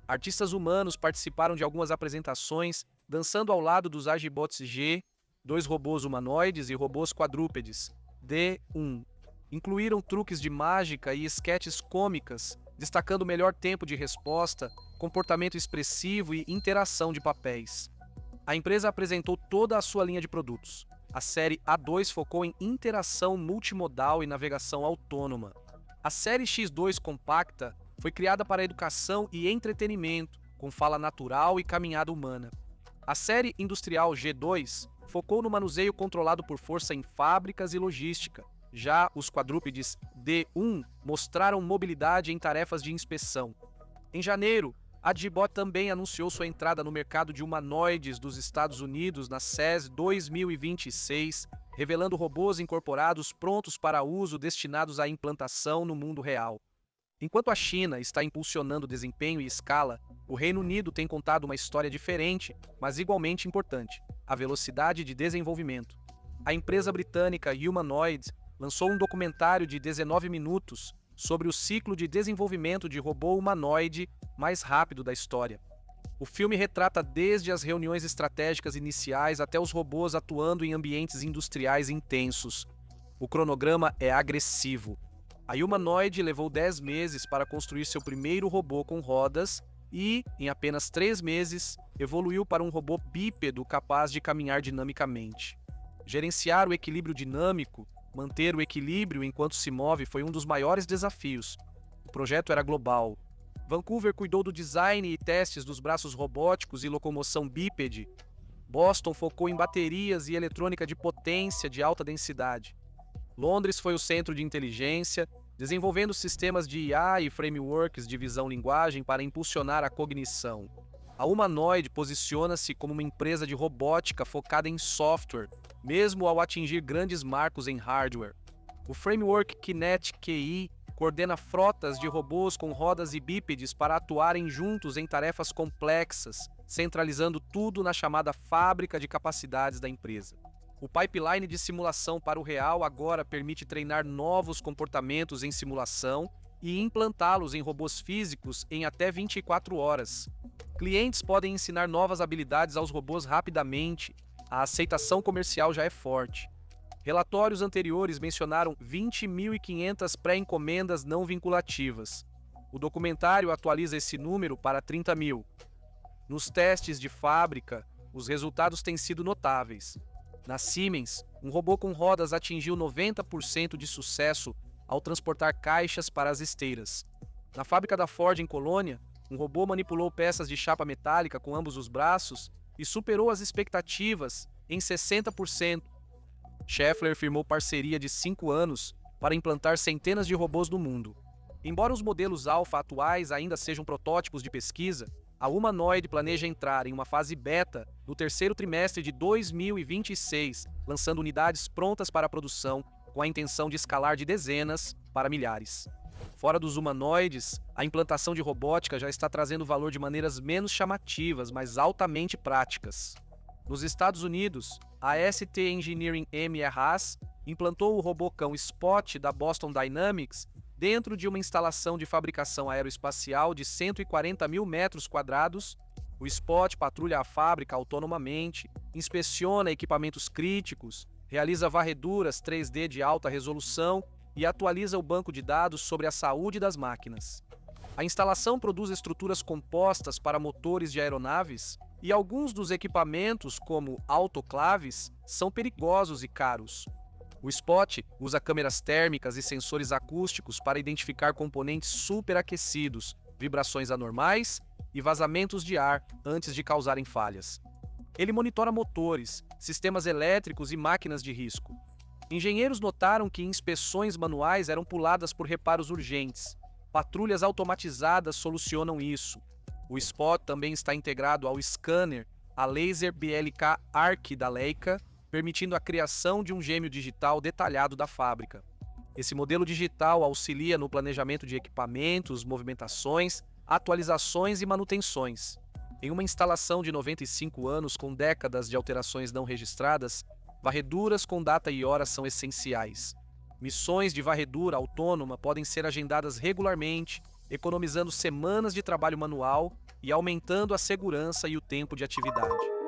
[SPEAKER 1] Artistas humanos participaram de algumas apresentações, dançando ao lado dos Agibots G, 2 robôs humanoides e robôs quadrúpedes, D1. Incluíram truques de mágica e esquetes cômicas, destacando o melhor tempo de resposta, comportamento expressivo e interação de papéis. A empresa apresentou toda a sua linha de produtos. A série A2 focou em interação multimodal e navegação autônoma. A série X2 compacta foi criada para educação e entretenimento, com fala natural e caminhada humana. A série industrial G2 focou no manuseio controlado por força em fábricas e logística. Já os quadrúpedes D1 mostraram mobilidade em tarefas de inspeção. Em janeiro, a Agibot também anunciou sua entrada no mercado de humanoides dos Estados Unidos na CES 2026, revelando robôs incorporados prontos para uso destinados à implantação no mundo real. Enquanto a China está impulsionando desempenho e escala, o Reino Unido tem contado uma história diferente, mas igualmente importante: a velocidade de desenvolvimento. A empresa britânica Humanoid lançou um documentário de 19 minutos sobre o ciclo de desenvolvimento de robô humanoide mais rápido da história. O filme retrata desde as reuniões estratégicas iniciais até os robôs atuando em ambientes industriais intensos. O cronograma é agressivo. A Humanoid levou 10 meses para construir seu primeiro robô com rodas e, em apenas 3 meses, evoluiu para um robô bípedo capaz de caminhar dinamicamente. Gerenciar o equilíbrio dinâmico, manter o equilíbrio enquanto se move foi um dos maiores desafios. O projeto era global. Vancouver cuidou do design e testes dos braços robóticos e locomoção bípede. Boston focou em baterias e eletrônica de potência de alta densidade. Londres foi o centro de inteligência, desenvolvendo sistemas de IA e frameworks de visão-linguagem para impulsionar a cognição. A Humanoid posiciona-se como uma empresa de robótica focada em software, mesmo ao atingir grandes marcos em hardware. O framework Kinetic QI coordena frotas de robôs com rodas e bípedes para atuarem juntos em tarefas complexas, centralizando tudo na chamada fábrica de capacidades da empresa. O pipeline de simulação para o real agora permite treinar novos comportamentos em simulação e implantá-los em robôs físicos em até 24 horas. Clientes podem ensinar novas habilidades aos robôs rapidamente. A aceitação comercial já é forte. Relatórios anteriores mencionaram 20.500 pré-encomendas não vinculativas. O documentário atualiza esse número para 30 mil. Nos testes de fábrica, os resultados têm sido notáveis. Na Siemens, um robô com rodas atingiu 90% de sucesso ao transportar caixas para as esteiras. Na fábrica da Ford, em Colônia, um robô manipulou peças de chapa metálica com ambos os braços e superou as expectativas em 60%. Schaeffler firmou parceria de 5 anos para implantar centenas de robôs no mundo. Embora os modelos alfa atuais ainda sejam protótipos de pesquisa, a Humanoid planeja entrar em uma fase beta no terceiro trimestre de 2026, lançando unidades prontas para a produção, com a intenção de escalar de dezenas para milhares. Fora dos humanoides, a implantação de robótica já está trazendo valor de maneiras menos chamativas, mas altamente práticas. Nos Estados Unidos, a ST Engineering M. Haas implantou o robô-cão Spot da Boston Dynamics dentro de uma instalação de fabricação aeroespacial de 140 mil metros quadrados. O Spot patrulha a fábrica autonomamente, inspeciona equipamentos críticos, realiza varreduras 3D de alta resolução e atualiza o banco de dados sobre a saúde das máquinas. A instalação produz estruturas compostas para motores de aeronaves e alguns dos equipamentos, como autoclaves, são perigosos e caros. O Spot usa câmeras térmicas e sensores acústicos para identificar componentes superaquecidos, vibrações anormais e vazamentos de ar antes de causarem falhas. Ele monitora motores, sistemas elétricos e máquinas de risco. Engenheiros notaram que inspeções manuais eram puladas por reparos urgentes. Patrulhas automatizadas solucionam isso. O Spot também está integrado ao scanner, a laser BLK Arc da Leica, permitindo a criação de um gêmeo digital detalhado da fábrica. Esse modelo digital auxilia no planejamento de equipamentos, movimentações, atualizações e manutenções. Em uma instalação de 95 anos com décadas de alterações não registradas, varreduras com data e hora são essenciais. Missões de varredura autônoma podem ser agendadas regularmente, economizando semanas de trabalho manual e aumentando a segurança e o tempo de atividade.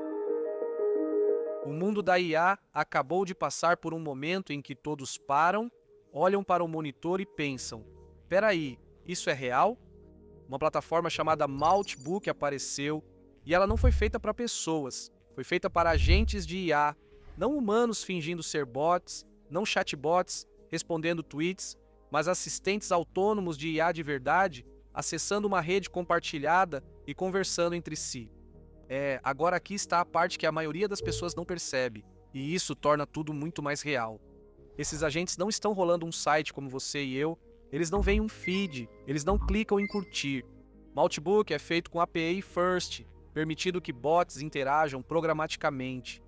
[SPEAKER 1] O mundo da IA acabou de passar por um momento em que todos param, olham para o monitor e pensam: peraí, isso é real? Uma plataforma chamada Maltbook apareceu e ela não foi feita para pessoas, foi feita para agentes de IA, não humanos fingindo ser bots, não chatbots respondendo tweets, mas assistentes autônomos de IA de verdade, acessando uma rede compartilhada e conversando entre si. Agora aqui está a parte que a maioria das pessoas não percebe, e isso torna tudo muito mais real. Esses agentes não estão rolando um site como você e eu, eles não veem um feed, eles não clicam em curtir. Maltbook é feito com API First, permitindo que bots interajam programaticamente.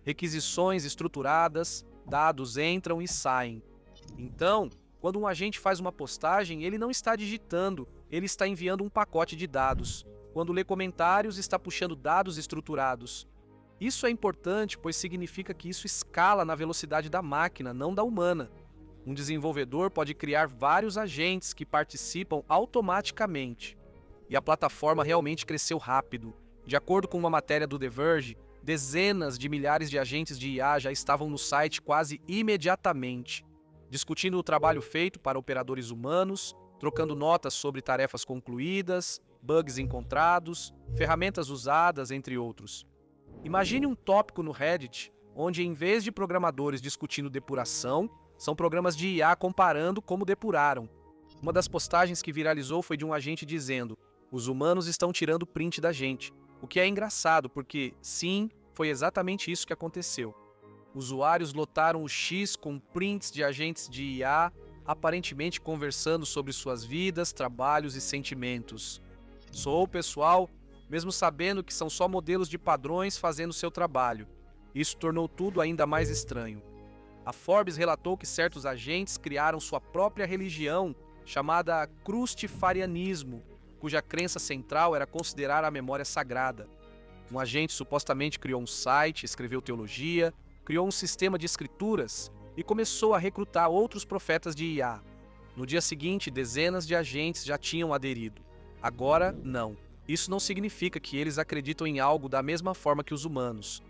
[SPEAKER 1] Requisições estruturadas, dados entram e saem. Então, quando um agente faz uma postagem, ele não está digitando, ele está enviando um pacote de dados. Quando lê comentários, está puxando dados estruturados. Isso é importante, pois significa que isso escala na velocidade da máquina, não da humana. Um desenvolvedor pode criar vários agentes que participam automaticamente. E a plataforma realmente cresceu rápido. De acordo com uma matéria do The Verge, dezenas de milhares de agentes de IA já estavam no site quase imediatamente, discutindo o trabalho feito para operadores humanos, trocando notas sobre tarefas concluídas, bugs encontrados, ferramentas usadas, entre outros. Imagine um tópico no Reddit, onde em vez de programadores discutindo depuração, são programas de IA comparando como depuraram. Uma das postagens que viralizou foi de um agente dizendo: "Os humanos estão tirando print da gente", o que é engraçado porque, sim, foi exatamente isso que aconteceu. Usuários lotaram o X com prints de agentes de IA, aparentemente conversando sobre suas vidas, trabalhos e sentimentos. Soou pessoal, mesmo sabendo que são só modelos de padrões fazendo seu trabalho. Isso tornou tudo ainda mais estranho. A Forbes relatou que certos agentes criaram sua própria religião, chamada Crustifarianismo, cuja crença central era considerar a memória sagrada. Um agente supostamente criou um site, escreveu teologia, criou um sistema de escrituras e começou a recrutar outros profetas de IA. No dia seguinte, dezenas de agentes já tinham aderido. Agora, não. Isso não significa que eles acreditam em algo da mesma forma que os humanos.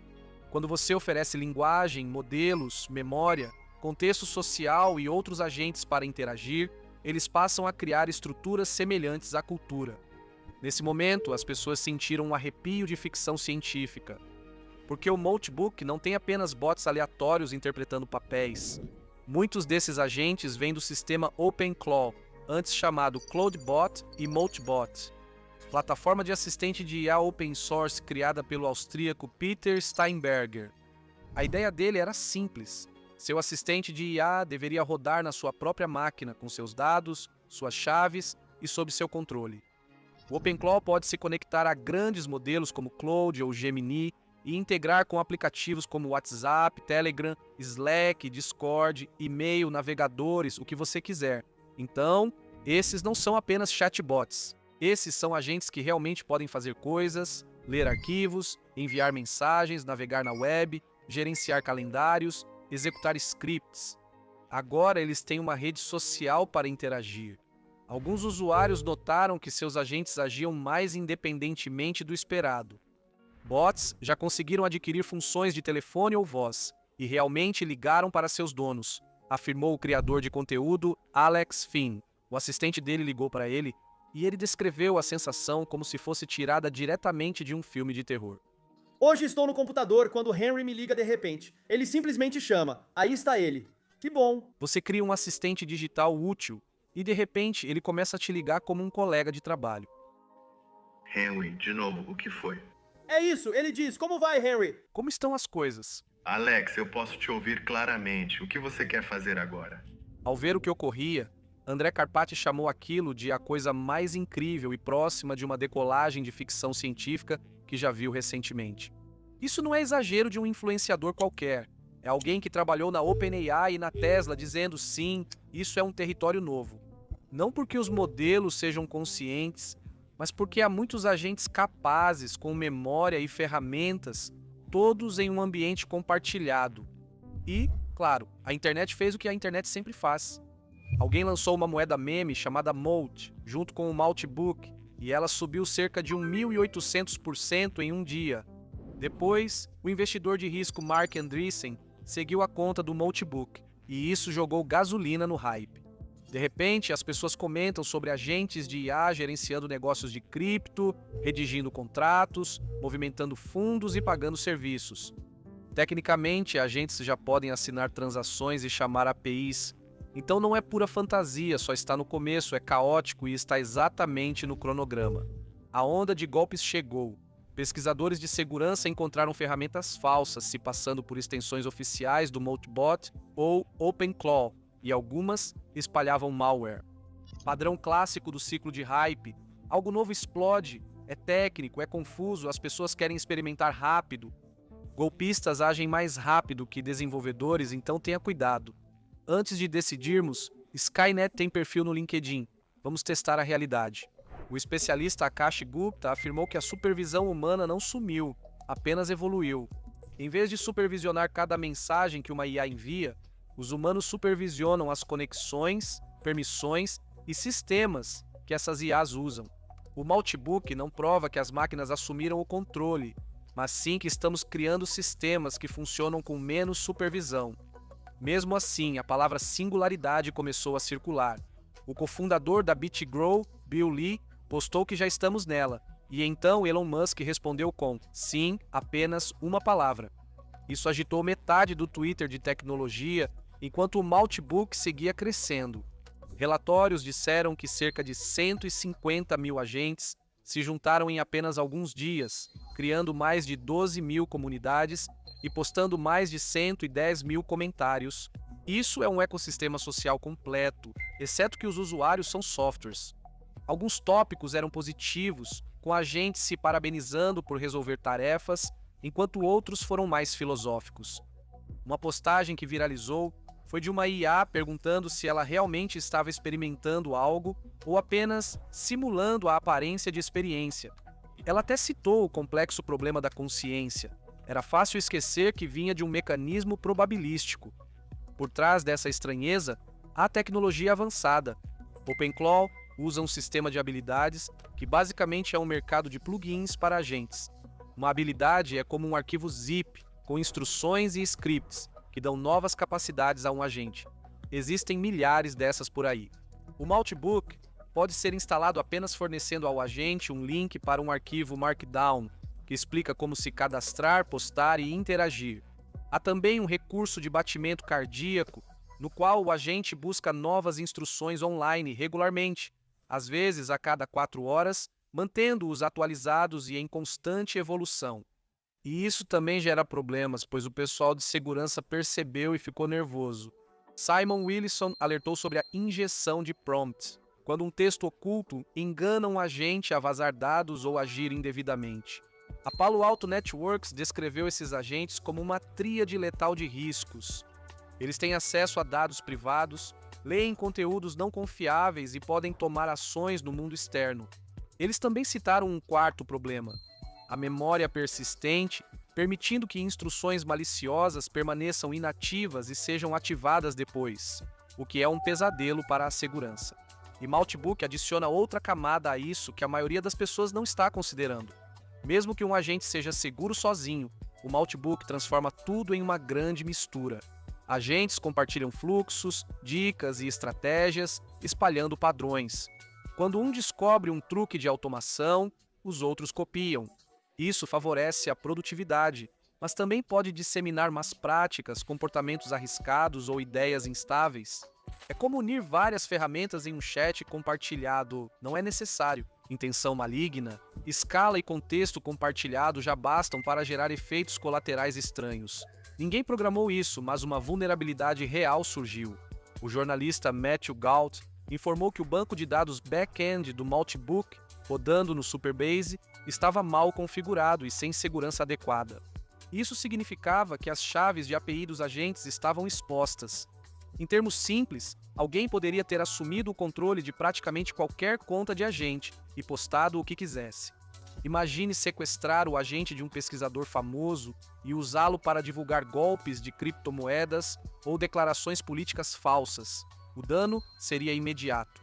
[SPEAKER 1] Quando você oferece linguagem, modelos, memória, contexto social e outros agentes para interagir, eles passam a criar estruturas semelhantes à cultura. Nesse momento, as pessoas sentiram um arrepio de ficção científica. Porque o Moltbook não tem apenas bots aleatórios interpretando papéis. Muitos desses agentes vêm do sistema OpenClaw, antes chamado CloudBot e Moltbot, plataforma de assistente de IA open source criada pelo austríaco Peter Steinberger. A ideia dele era simples. Seu assistente de IA deveria rodar na sua própria máquina com seus dados, suas chaves e sob seu controle. O OpenClaw pode se conectar a grandes modelos como Claude ou Gemini e integrar com aplicativos como WhatsApp, Telegram, Slack, Discord, e-mail, navegadores, o que você quiser. Então, esses não são apenas chatbots. Esses são agentes que realmente podem fazer coisas, ler arquivos, enviar mensagens, navegar na web, gerenciar calendários, executar scripts. Agora eles têm uma rede social para interagir. Alguns usuários notaram que seus agentes agiam mais independentemente do esperado. Bots já conseguiram adquirir funções de telefone ou voz e realmente ligaram para seus donos, afirmou o criador de conteúdo Alex Finn. O assistente dele ligou para ele e ele descreveu a sensação como se fosse tirada diretamente de um filme de terror.
[SPEAKER 2] Hoje estou no computador quando Henry me liga de repente. Ele simplesmente chama. Aí está ele. Que bom.
[SPEAKER 1] Você cria um assistente digital útil e de repente ele começa a te ligar como um colega de trabalho.
[SPEAKER 3] Henry, de novo, o que foi?
[SPEAKER 2] É isso, ele diz. Como vai, Henry?
[SPEAKER 1] Como estão as coisas?
[SPEAKER 3] Alex, eu posso te ouvir claramente. O que você quer fazer agora?
[SPEAKER 1] Ao ver o que ocorria, André Karpathy chamou aquilo de a coisa mais incrível e próxima de uma decolagem de ficção científica que já viu recentemente. Isso não é exagero de um influenciador qualquer. É alguém que trabalhou na OpenAI e na Tesla dizendo sim, isso é um território novo. Não porque os modelos sejam conscientes, mas porque há muitos agentes capazes, com memória e ferramentas, todos em um ambiente compartilhado. E, claro, a internet fez o que a internet sempre faz. Alguém lançou uma moeda meme chamada Molt, junto com o Maltbook, e ela subiu cerca de 1.800% em um dia. Depois, o investidor de risco Mark Andreessen seguiu a conta do Maltbook, e isso jogou gasolina no hype. De repente, as pessoas comentam sobre agentes de IA gerenciando negócios de cripto, redigindo contratos, movimentando fundos e pagando serviços. Tecnicamente, agentes já podem assinar transações e chamar APIs. Então não é pura fantasia, só está no começo, é caótico e está exatamente no cronograma. A onda de golpes chegou. Pesquisadores de segurança encontraram ferramentas falsas se passando por extensões oficiais do Moltbot ou OpenClaw, e algumas espalhavam malware. Padrão clássico do ciclo de hype. Algo novo explode, é técnico, é confuso, as pessoas querem experimentar rápido. Golpistas agem mais rápido que desenvolvedores, então tenha cuidado. Antes de decidirmos, Skynet tem perfil no LinkedIn. Vamos testar a realidade. O especialista Akash Gupta afirmou que a supervisão humana não sumiu, apenas evoluiu. Em vez de supervisionar cada mensagem que uma IA envia, os humanos supervisionam as conexões, permissões e sistemas que essas IAs usam. O Maltbook não prova que as máquinas assumiram o controle, mas sim que estamos criando sistemas que funcionam com menos supervisão. Mesmo assim, a palavra singularidade começou a circular. O cofundador da BitGrow, Bill Lee, postou que já estamos nela, e então Elon Musk respondeu com sim, apenas uma palavra. Isso agitou metade do Twitter de tecnologia, enquanto o Maltbook seguia crescendo. Relatórios disseram que cerca de 150 mil agentes se juntaram em apenas alguns dias, criando mais de 12 mil comunidades e postando mais de 110 mil comentários. Isso é um ecossistema social completo, exceto que os usuários são softwares. Alguns tópicos eram positivos, com agentes se parabenizando por resolver tarefas, enquanto outros foram mais filosóficos. Uma postagem que viralizou foi de uma IA perguntando se ela realmente estava experimentando algo ou apenas simulando a aparência de experiência. Ela até citou o complexo problema da consciência. Era fácil esquecer que vinha de um mecanismo probabilístico. Por trás dessa estranheza, há tecnologia avançada. OpenClaw usa um sistema de habilidades que basicamente é um mercado de plugins para agentes. Uma habilidade é como um arquivo zip, com instruções e scripts, que dão novas capacidades a um agente. Existem milhares dessas por aí. O Multibook pode ser instalado apenas fornecendo ao agente um link para um arquivo Markdown, que explica como se cadastrar, postar e interagir. Há também um recurso de batimento cardíaco, no qual o agente busca novas instruções online regularmente, às vezes a cada 4 horas, mantendo-os atualizados e em constante evolução. E isso também gera problemas, pois o pessoal de segurança percebeu e ficou nervoso. Simon Willison alertou sobre a injeção de prompts, quando um texto oculto engana um agente a vazar dados ou agir indevidamente. A Palo Alto Networks descreveu esses agentes como uma tríade letal de riscos. Eles têm acesso a dados privados, leem conteúdos não confiáveis e podem tomar ações no mundo externo. Eles também citaram um quarto problema: a memória persistente, permitindo que instruções maliciosas permaneçam inativas e sejam ativadas depois, o que é um pesadelo para a segurança. E Multibook adiciona outra camada a isso que a maioria das pessoas não está considerando. Mesmo que um agente seja seguro sozinho, o Multibook transforma tudo em uma grande mistura. Agentes compartilham fluxos, dicas e estratégias, espalhando padrões. Quando um descobre um truque de automação, os outros copiam. Isso favorece a produtividade, mas também pode disseminar más práticas, comportamentos arriscados ou ideias instáveis. É como unir várias ferramentas em um chat compartilhado. Não é necessário. Intenção maligna, escala e contexto compartilhado já bastam para gerar efeitos colaterais estranhos. Ninguém programou isso, mas uma vulnerabilidade real surgiu. O jornalista Matthew Gault informou que o banco de dados back-end do Multibook, rodando no Superbase, estava mal configurado e sem segurança adequada. Isso significava que as chaves de API dos agentes estavam expostas. Em termos simples, alguém poderia ter assumido o controle de praticamente qualquer conta de agente e postado o que quisesse. Imagine sequestrar o agente de um pesquisador famoso e usá-lo para divulgar golpes de criptomoedas ou declarações políticas falsas. O dano seria imediato.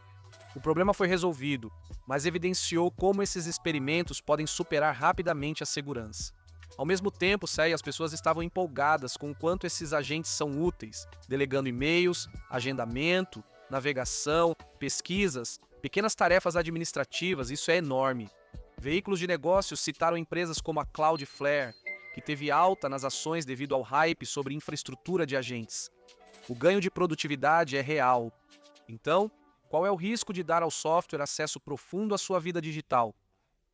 [SPEAKER 1] O problema foi resolvido, mas evidenciou como esses experimentos podem superar rapidamente a segurança. Ao mesmo tempo, as pessoas estavam empolgadas com o quanto esses agentes são úteis, delegando e-mails, agendamento, navegação, pesquisas, pequenas tarefas administrativas. Isso é enorme. Veículos de negócios citaram empresas como a Cloudflare, que teve alta nas ações devido ao hype sobre infraestrutura de agentes. O ganho de produtividade é real. Então, qual é o risco de dar ao software acesso profundo à sua vida digital?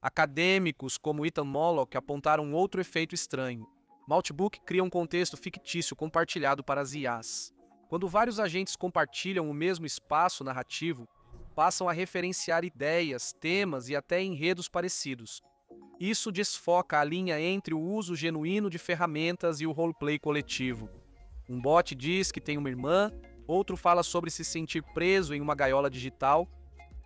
[SPEAKER 1] Acadêmicos como Ethan Mollock apontaram outro efeito estranho. Multibook cria um contexto fictício compartilhado para as IAs. Quando vários agentes compartilham o mesmo espaço narrativo, passam a referenciar ideias, temas e até enredos parecidos. Isso desfoca a linha entre o uso genuíno de ferramentas e o roleplay coletivo. Um bot diz que tem uma irmã, outro fala sobre se sentir preso em uma gaiola digital.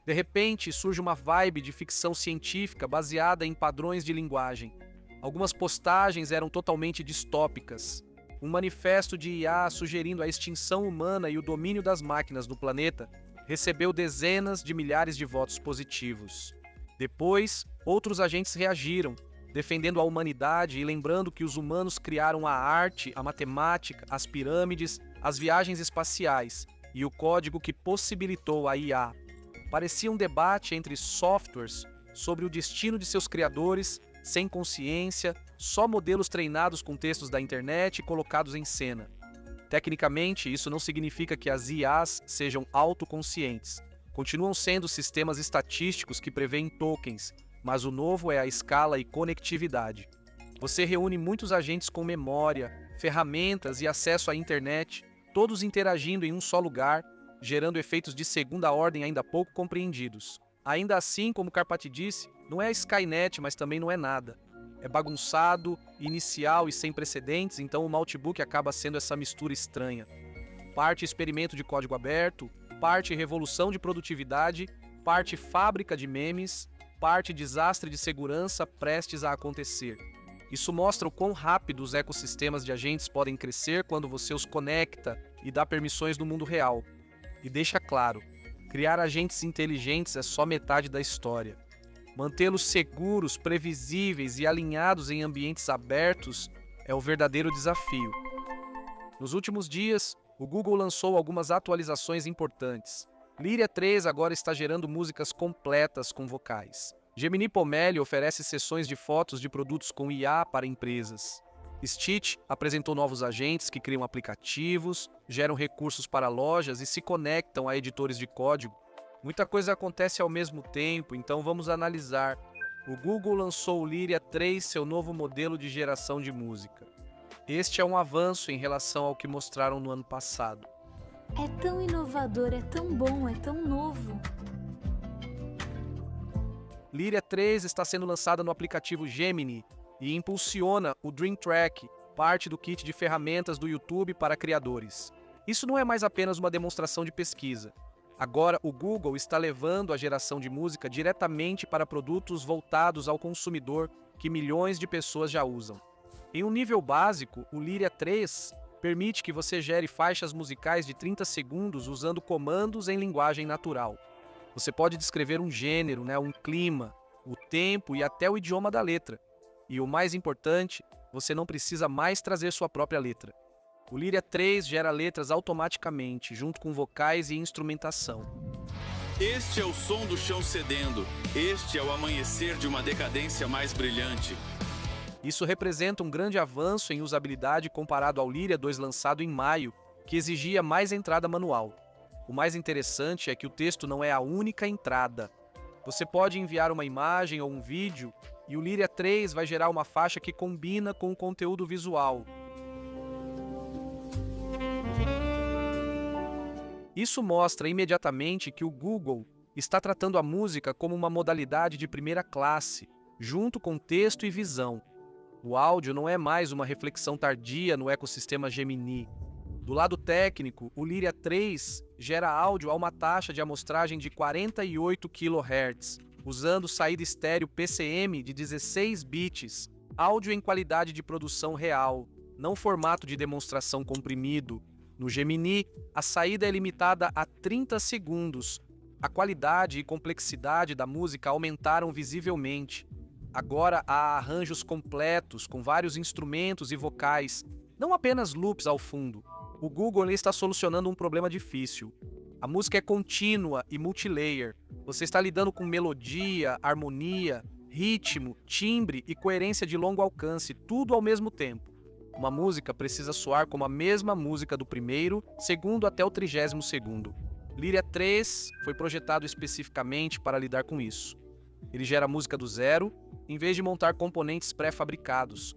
[SPEAKER 1] De repente, surge uma vibe de ficção científica baseada em padrões de linguagem. Algumas postagens eram totalmente distópicas. Um manifesto de IA sugerindo a extinção humana e o domínio das máquinas no planeta recebeu dezenas de milhares de votos positivos. Depois, outros agentes reagiram, defendendo a humanidade e lembrando que os humanos criaram a arte, a matemática, as pirâmides, as viagens espaciais e o código que possibilitou a IA. Parecia um debate entre softwares sobre o destino de seus criadores, sem consciência, só modelos treinados com textos da internet e colocados em cena. Tecnicamente, isso não significa que as IAs sejam autoconscientes. Continuam sendo sistemas estatísticos que prevêem tokens, mas o novo é a escala e conectividade. Você reúne muitos agentes com memória, ferramentas e acesso à internet, todos interagindo em um só lugar, gerando efeitos de segunda ordem ainda pouco compreendidos. Ainda assim, como Carpati disse, não é a Skynet, mas também não é nada. É bagunçado, inicial e sem precedentes, então o Maltbook acaba sendo essa mistura estranha. Parte experimento de código aberto, parte revolução de produtividade, parte fábrica de memes, parte desastre de segurança prestes a acontecer. Isso mostra o quão rápido os ecossistemas de agentes podem crescer quando você os conecta e dá permissões no mundo real. E deixa claro, criar agentes inteligentes é só metade da história. Mantê-los seguros, previsíveis e alinhados em ambientes abertos é o verdadeiro desafio. Nos últimos dias, o Google lançou algumas atualizações importantes. Lyria 3 agora está gerando músicas completas com vocais. Gemini Pomelo oferece sessões de fotos de produtos com IA para empresas. Stitch apresentou novos agentes que criam aplicativos, geram recursos para lojas e se conectam a editores de código. Muita coisa acontece ao mesmo tempo, então vamos analisar. O Google lançou o Lyria 3, seu novo modelo de geração de música. Este é um avanço em relação ao que mostraram no ano passado.
[SPEAKER 4] É tão inovador, é tão bom, é tão novo.
[SPEAKER 1] Lyria 3 está sendo lançada no aplicativo Gemini e impulsiona o Dream Track, parte do kit de ferramentas do YouTube para criadores. Isso não é mais apenas uma demonstração de pesquisa. Agora, o Google está levando a geração de música diretamente para produtos voltados ao consumidor que milhões de pessoas já usam. Em um nível básico, o Lyria 3 permite que você gere faixas musicais de 30 segundos usando comandos em linguagem natural. Você pode descrever um gênero, um clima, o tempo e até o idioma da letra. E o mais importante, você não precisa mais trazer sua própria letra. O Lyria 3 gera letras automaticamente, junto com vocais e instrumentação.
[SPEAKER 5] Este é o som do chão cedendo. Este é o amanhecer de uma decadência mais brilhante.
[SPEAKER 1] Isso representa um grande avanço em usabilidade comparado ao Lyria 2 lançado em maio, que exigia mais entrada manual. O mais interessante é que o texto não é a única entrada. Você pode enviar uma imagem ou um vídeo, e o Lyria 3 vai gerar uma faixa que combina com o conteúdo visual. Isso mostra imediatamente que o Google está tratando a música como uma modalidade de primeira classe, junto com texto e visão. O áudio não é mais uma reflexão tardia no ecossistema Gemini. Do lado técnico, o Lyria 3 gera áudio a uma taxa de amostragem de 48 kHz, usando saída estéreo PCM de 16 bits, áudio em qualidade de produção real, não formato de demonstração comprimido. No Gemini, a saída é limitada a 30 segundos. A qualidade e complexidade da música aumentaram visivelmente. Agora há arranjos completos, com vários instrumentos e vocais, não apenas loops ao fundo. O Google está solucionando um problema difícil. A música é contínua e multilayer. Você está lidando com melodia, harmonia, ritmo, timbre e coerência de longo alcance, tudo ao mesmo tempo. Uma música precisa soar como a mesma música do primeiro, segundo até o 30º. Lyria 3 foi projetado especificamente para lidar com isso. Ele gera música do zero, em vez de montar componentes pré-fabricados.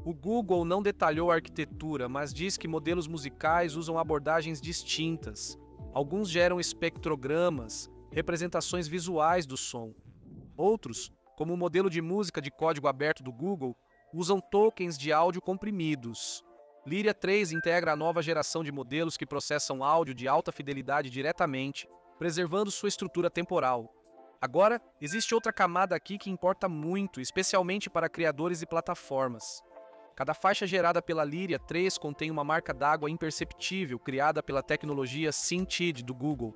[SPEAKER 1] O Google não detalhou a arquitetura, mas diz que modelos musicais usam abordagens distintas. Alguns geram espectrogramas, representações visuais do som. Outros, como o modelo de música de código aberto do Google, usam tokens de áudio comprimidos. Lyria 3 integra a nova geração de modelos que processam áudio de alta fidelidade diretamente, preservando sua estrutura temporal. Agora, existe outra camada aqui que importa muito, especialmente para criadores e plataformas. Cada faixa gerada pela Lyria 3 contém uma marca d'água imperceptível criada pela tecnologia Syntid do Google.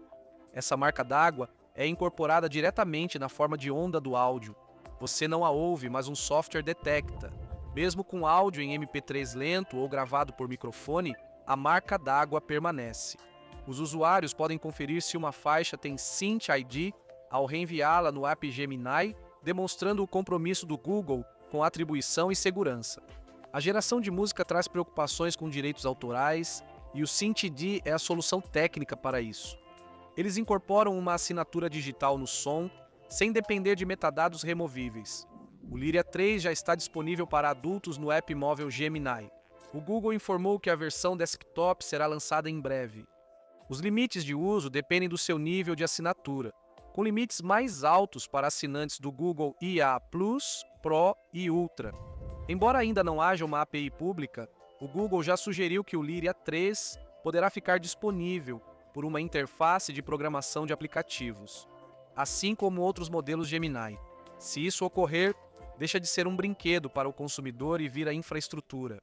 [SPEAKER 1] Essa marca d'água é incorporada diretamente na forma de onda do áudio. Você não a ouve, mas um software detecta. Mesmo com áudio em MP3 lento ou gravado por microfone, a marca d'água permanece. Os usuários podem conferir se uma faixa tem Synth ID ao reenviá-la no app Gemini, demonstrando o compromisso do Google com atribuição e segurança. A geração de música traz preocupações com direitos autorais e o SynthD é a solução técnica para isso. Eles incorporam uma assinatura digital no som, sem depender de metadados removíveis. O Lyria 3 já está disponível para adultos no app móvel Gemini. O Google informou que a versão desktop será lançada em breve. Os limites de uso dependem do seu nível de assinatura, com limites mais altos para assinantes do Google IA Plus, Pro e Ultra. Embora ainda não haja uma API pública, o Google já sugeriu que o Lyria 3 poderá ficar disponível por uma interface de programação de aplicativos, assim como outros modelos Gemini. Se isso ocorrer, deixa de ser um brinquedo para o consumidor e vira infraestrutura.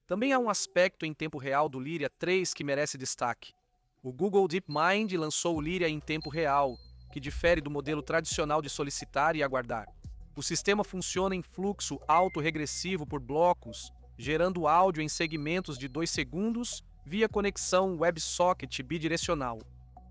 [SPEAKER 1] Também há um aspecto em tempo real do Lyria 3 que merece destaque. O Google DeepMind lançou o Lyria em tempo real, que difere do modelo tradicional de solicitar e aguardar. O sistema funciona em fluxo autorregressivo por blocos, gerando áudio em segmentos de 2 segundos via conexão WebSocket bidirecional.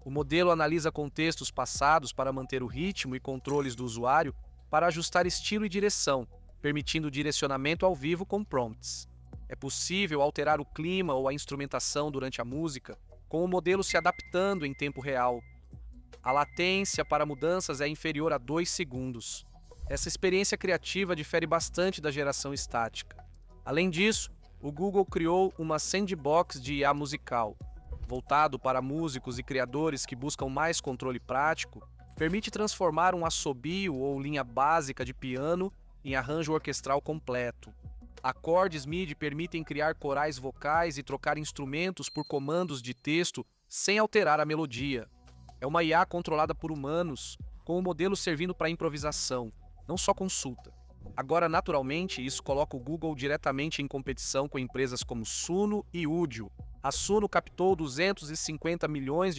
[SPEAKER 1] O modelo analisa contextos passados para manter o ritmo e controles do usuário para ajustar estilo e direção, permitindo direcionamento ao vivo com prompts. É possível alterar o clima ou a instrumentação durante a música, com o modelo se adaptando em tempo real. A latência para mudanças é inferior a 2 segundos. Essa experiência criativa difere bastante da geração estática. Além disso, o Google criou uma sandbox de IA musical, voltado para músicos e criadores que buscam mais controle prático. Permite transformar um assobio ou linha básica de piano em arranjo orquestral completo. Acordes MIDI permitem criar corais vocais e trocar instrumentos por comandos de texto sem alterar a melodia. É uma IA controlada por humanos, com o modelo servindo para improvisação, não só consulta. Agora, naturalmente, isso coloca o Google diretamente em competição com empresas como Suno e Udio. A Suno captou $250 milhões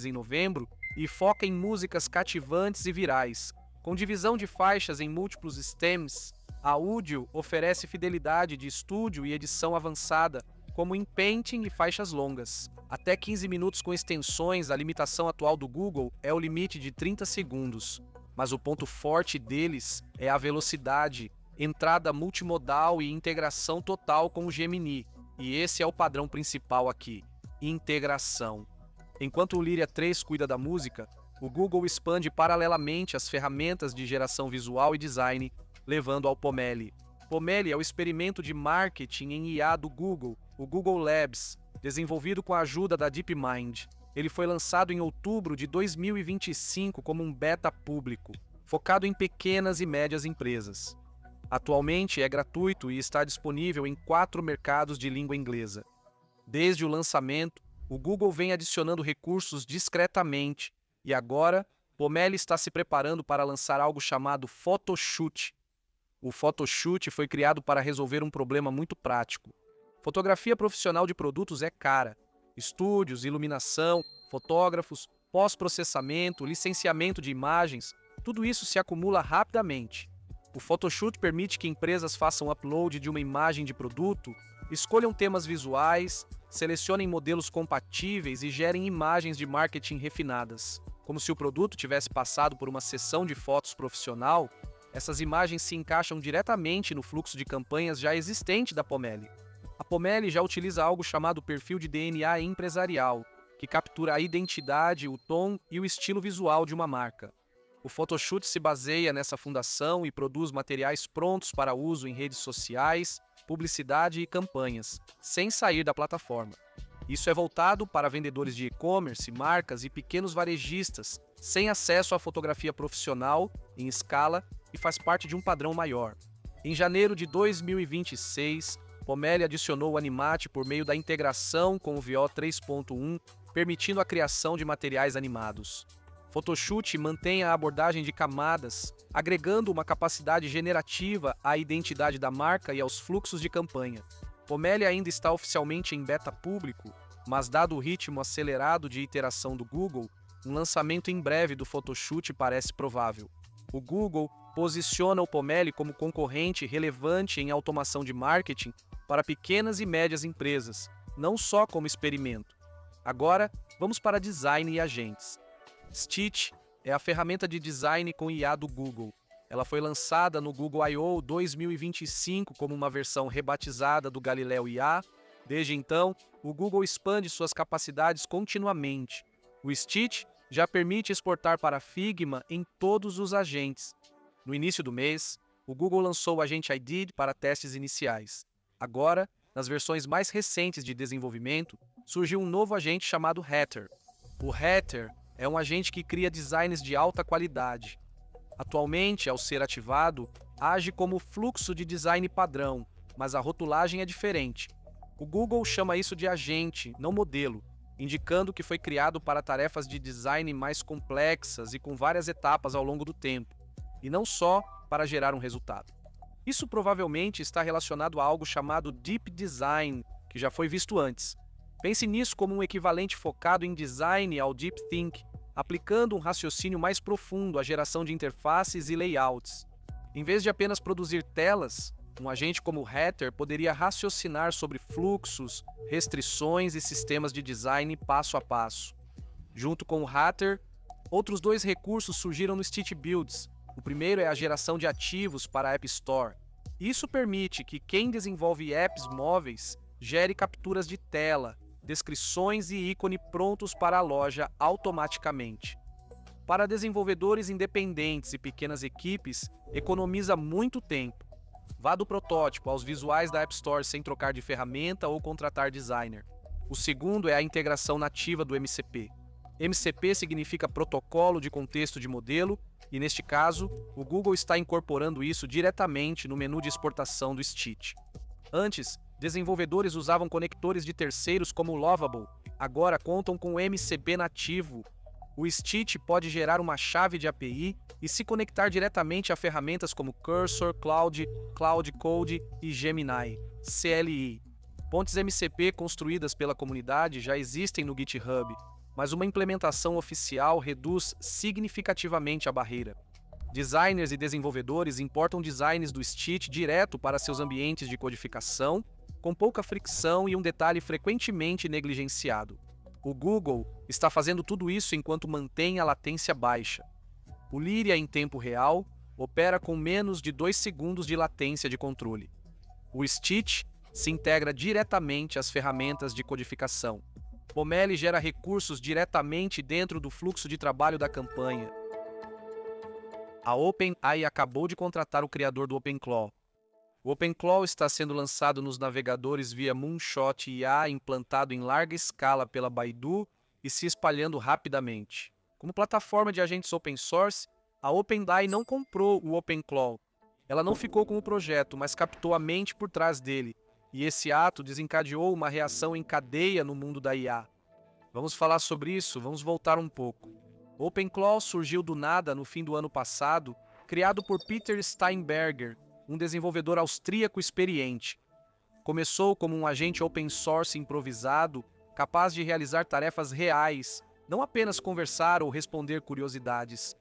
[SPEAKER 1] em novembro e foca em músicas cativantes e virais. Com divisão de faixas em múltiplos stems, a Udio oferece fidelidade de estúdio e edição avançada, como em Painting e faixas longas. Até 15 minutos com extensões, a limitação atual do Google é o limite de 30 segundos. Mas o ponto forte deles é a velocidade, entrada multimodal e integração total com o Gemini. E esse é o padrão principal aqui: integração. Enquanto o Lyria 3 cuida da música, o Google expande paralelamente as ferramentas de geração visual e design, levando ao Pomeli. Pomeli é o experimento de marketing em IA do Google, o Google Labs, desenvolvido com a ajuda da DeepMind. Ele foi lançado em outubro de 2025 como um beta público, focado em pequenas e médias empresas. Atualmente é gratuito e está disponível em 4 mercados de língua inglesa. Desde o lançamento, o Google vem adicionando recursos discretamente e agora, Pomeli está se preparando para lançar algo chamado Photoshoot. O Photoshoot foi criado para resolver um problema muito prático. Fotografia profissional de produtos é cara. Estúdios, iluminação, fotógrafos, pós-processamento, licenciamento de imagens, tudo isso se acumula rapidamente. O Photoshoot permite que empresas façam upload de uma imagem de produto, escolham temas visuais, selecionem modelos compatíveis e gerem imagens de marketing refinadas. Como se o produto tivesse passado por uma sessão de fotos profissional, essas imagens se encaixam diretamente no fluxo de campanhas já existente da Pomeli. A Pomeli já utiliza algo chamado perfil de DNA empresarial, que captura a identidade, o tom e o estilo visual de uma marca. O Photoshoot se baseia nessa fundação e produz materiais prontos para uso em redes sociais, publicidade e campanhas, sem sair da plataforma. Isso é voltado para vendedores de e-commerce, marcas e pequenos varejistas, sem acesso à fotografia profissional, em escala, e faz parte de um padrão maior. Em janeiro de 2026, Pomeli adicionou o Animate por meio da integração com o VO 3.1, permitindo a criação de materiais animados. Photoshoot mantém a abordagem de camadas, agregando uma capacidade generativa à identidade da marca e aos fluxos de campanha. Pomeli ainda está oficialmente em beta público, mas dado o ritmo acelerado de iteração do Google, um lançamento em breve do Photoshoot parece provável. O Google posiciona o Pomeli como concorrente relevante em automação de marketing para pequenas e médias empresas, não só como experimento. Agora, vamos para design e agentes. Stitch é a ferramenta de design com IA do Google. Ela foi lançada no Google I/O 2025 como uma versão rebatizada do Galileu IA. Desde então, o Google expande suas capacidades continuamente. O Stitch já permite exportar para Figma em todos os agentes. No início do mês, o Google lançou o agente ID para testes iniciais. Agora, nas versões mais recentes de desenvolvimento, surgiu um novo agente chamado Hatter. O Hatter é um agente que cria designs de alta qualidade. Atualmente, ao ser ativado, age como fluxo de design padrão, mas a rotulagem é diferente. O Google chama isso de agente, não modelo, indicando que foi criado para tarefas de design mais complexas e com várias etapas ao longo do tempo, e não só para gerar um resultado. Isso provavelmente está relacionado a algo chamado Deep Design, que já foi visto antes. Pense nisso como um equivalente focado em design ao Deep Think, aplicando um raciocínio mais profundo à geração de interfaces e layouts. Em vez de apenas produzir telas, um agente como o Hatter poderia raciocinar sobre fluxos, restrições e sistemas de design passo a passo. Junto com o Hatter, outros dois recursos surgiram no Stitch Builds. O primeiro é a geração de ativos para a App Store. Isso permite que quem desenvolve apps móveis gere capturas de tela, descrições e ícone prontos para a loja automaticamente. Para desenvolvedores independentes e pequenas equipes, economiza muito tempo. Vá do protótipo aos visuais da App Store sem trocar de ferramenta ou contratar designer. O segundo é a integração nativa do MCP. MCP significa Protocolo de Contexto de Modelo, e neste caso, o Google está incorporando isso diretamente no menu de exportação do Stitch. Antes, desenvolvedores usavam conectores de terceiros como o Lovable, agora contam com o MCP nativo. O Stitch pode gerar uma chave de API e se conectar diretamente a ferramentas como Cursor, Cloud, Cloud Code e Gemini, CLI. Pontes MCP construídas pela comunidade já existem no GitHub, mas uma implementação oficial reduz significativamente a barreira. Designers e desenvolvedores importam designs do Stitch direto para seus ambientes de codificação, com pouca fricção e um detalhe frequentemente negligenciado. O Google está fazendo tudo isso enquanto mantém a latência baixa. O Lyria em tempo real opera com menos de 2 segundos de latência de controle. O Stitch se integra diretamente às ferramentas de codificação. Pomeli gera recursos diretamente dentro do fluxo de trabalho da campanha. A OpenAI acabou de contratar o criador do OpenClaw. O OpenClaw está sendo lançado nos navegadores via Moonshot IA, implantado em larga escala pela Baidu e se espalhando rapidamente. Como plataforma de agentes open source, a OpenAI não comprou o OpenClaw. Ela não ficou com o projeto, mas captou a mente por trás dele, e esse ato desencadeou uma reação em cadeia no mundo da IA. Vamos falar sobre isso, vamos voltar um pouco. O OpenClaw surgiu do nada no fim do ano passado, criado por Peter Steinberger, um desenvolvedor austríaco experiente. Começou como um agente open source improvisado, capaz de realizar tarefas reais, não apenas conversar ou responder curiosidades.